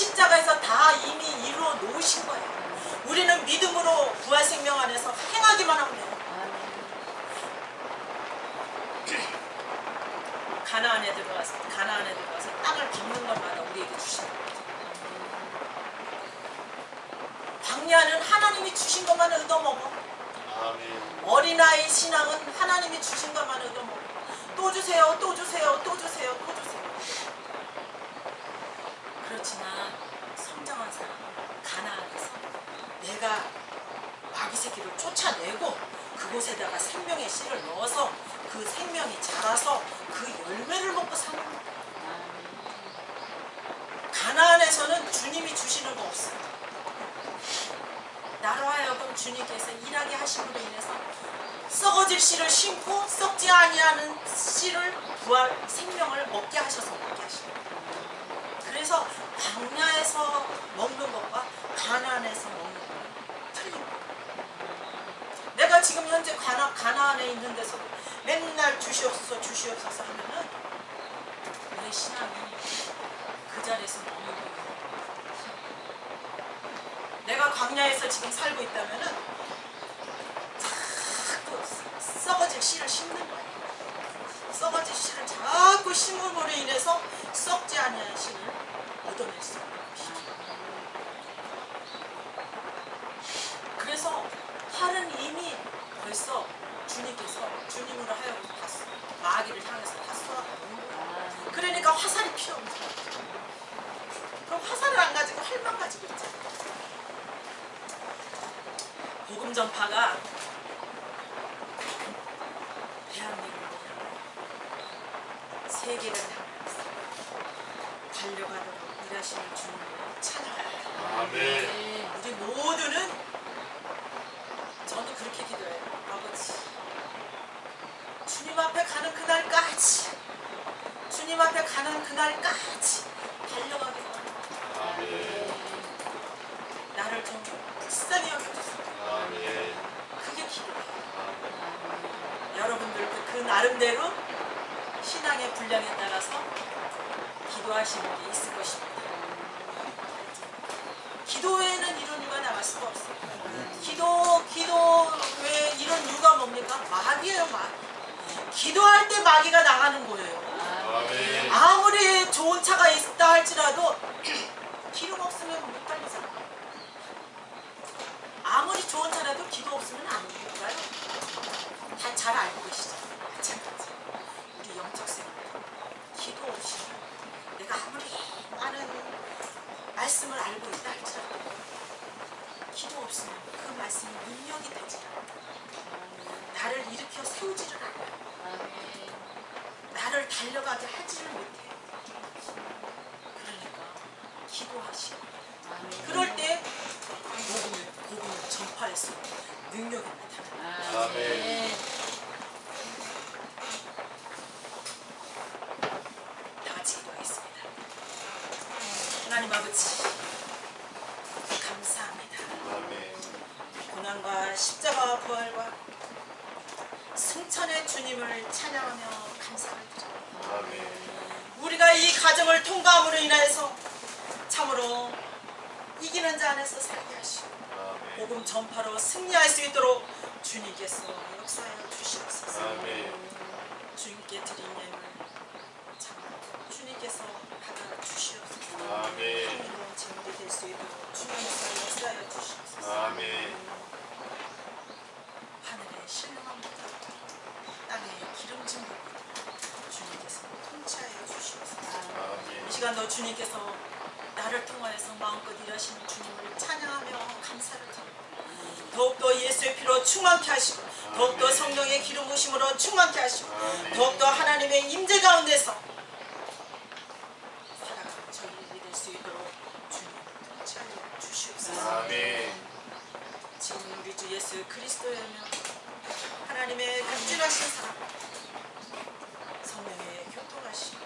십자가에서 다 이미 이루어 놓으신 거예요. 우리는 믿음으로 부활 생명 안에서 행하기만 하면 돼요. 가나안에 들어가서 땅을 밟는 것마다 우리에게 주시는 거예요. 광야는 하나님이 주신 것만 얻어먹어. 아멘. 어린아이 신앙은 하나님이 주신 것만 얻어먹어. 또 주세요, 또 주세요, 또 주세요, 또 주세요. 그렇지만 성장한 사람은 가나안에서 내가 마귀 새끼를 쫓아내고 그곳에다가 생명의 씨를 넣어서 그 생명이 자라서 그 열매를 먹고 사는 거예요. 가나안에서는 주님이 주시는 거 없어요. 나로 하여금 주님께서 일하게 하심으로 인해서 썩어질 씨를 심고 썩지 아니하는 씨를 부활 생명을 먹게 하셔서 먹게 하시는 거예요. 그래서 광야에서 먹는 것과 가나안에서 먹는 것은 틀린 거예요. 내가 지금 현재 가나안에 있는 데서도 맨날 주시옵소서 주시옵소서 하면은 내 신앙이 그 자리에서 먹는 거예요. 내가 광야에서 지금 살고 있다면은 자꾸 썩어질 씨를 심는 거예요. 썩어질 씨를 자꾸 심음으로 인해서 썩지 아니한 씨를 얻어낼 수 있는 것이죠. 그래서 활은 이미 벌써 주님께서 주님으로 하여금 마귀를 향해서 다 쏘아놓은 거예요. 그러니까 화살이 필요 없는 거예요. 그럼 화살을 안 가지고 활만 가지고 있잖아요. 복음 전파가 대한민국을 향하여 세계를 향하여서 달려가도록 일하시는 주님을 찬양합니다. 아멘. 우리 모두는 저도 그렇게 기도해요. 아버지, 주님 앞에 가는 그날까지 주님 앞에 가는 그날까지 달려가기를 원합니다. 아멘. 나를 좀 불쌍히 여겨주세요. 아멘. 그게 기도예요. 여러분들도 그 나름대로 신앙의 분량에 따라서 기도하시는 게 있을 것입니다. 기도 외에는 이런 이유가 나갈 수가 없어요. 기도 외에 이런 이유가 뭡니까? 마귀예요, 마귀. 기도할 때 마귀가 나가는 거예요. 아멘. 아무리 좋은 차가 있다 할지라도 기름 없으면 못 달리잖아. 아무리 좋은 차라도 기도 없으면 안 될까요? 다 잘 알고 계시죠? 마찬가지. 우리 영적 생활 기도 없이 내가 아무리 많은 말씀을 알고 있다 할지라도 기도 없으면 그 말씀이 능력이 되지 않아. 나를 일으켜 세우지를 않아요. 나를 달려가게 하지를 못해요. 그러니까 기도하시고 그럴 때 복음을 전파해서 능력이 나타납니다. 아멘. 다 같이 기도하겠습니다. 하나님 아버지 감사합니다. 아멘. 고난과 십자가와 부활과 승천의 주님을 찬양하며 감사를 드립니다. 아멘. 우리가 이 가정을 통과함으로 인해서 참으로 이기는 자 안에서 살게 하시고 아멘. 복음 전파로 승리할 수 있도록 주님께서 역사하여 주시옵소서. 아멘. 주님께 드린 예물 참 주님께서 받아 주시옵소서. 아멘. 하나님의 제물이 될 수 있도록 주님께서 역사하여 주시옵소서. 아멘. 하늘의 신령한 것 땅의 기름진 것 주님께서 통치하여 주시옵소서. 아멘. 이 시간도 주님께서 나를 통하여서 마음껏 일하시는 주님을 찬양하며 감사를 드립니다. 더욱더 예수의 피로 충만케 하시고 더욱더 성령의 기름 부으심으로 충만케 하시고 더욱더 하나님의 임재 가운데서 살아가는 저희들이 될 수 있도록 주님 통치하여 주시옵소서. 아멘. 지금 우리 주 예수 그리스도여며 하나님의 극진하신 사랑 성령의 교통하심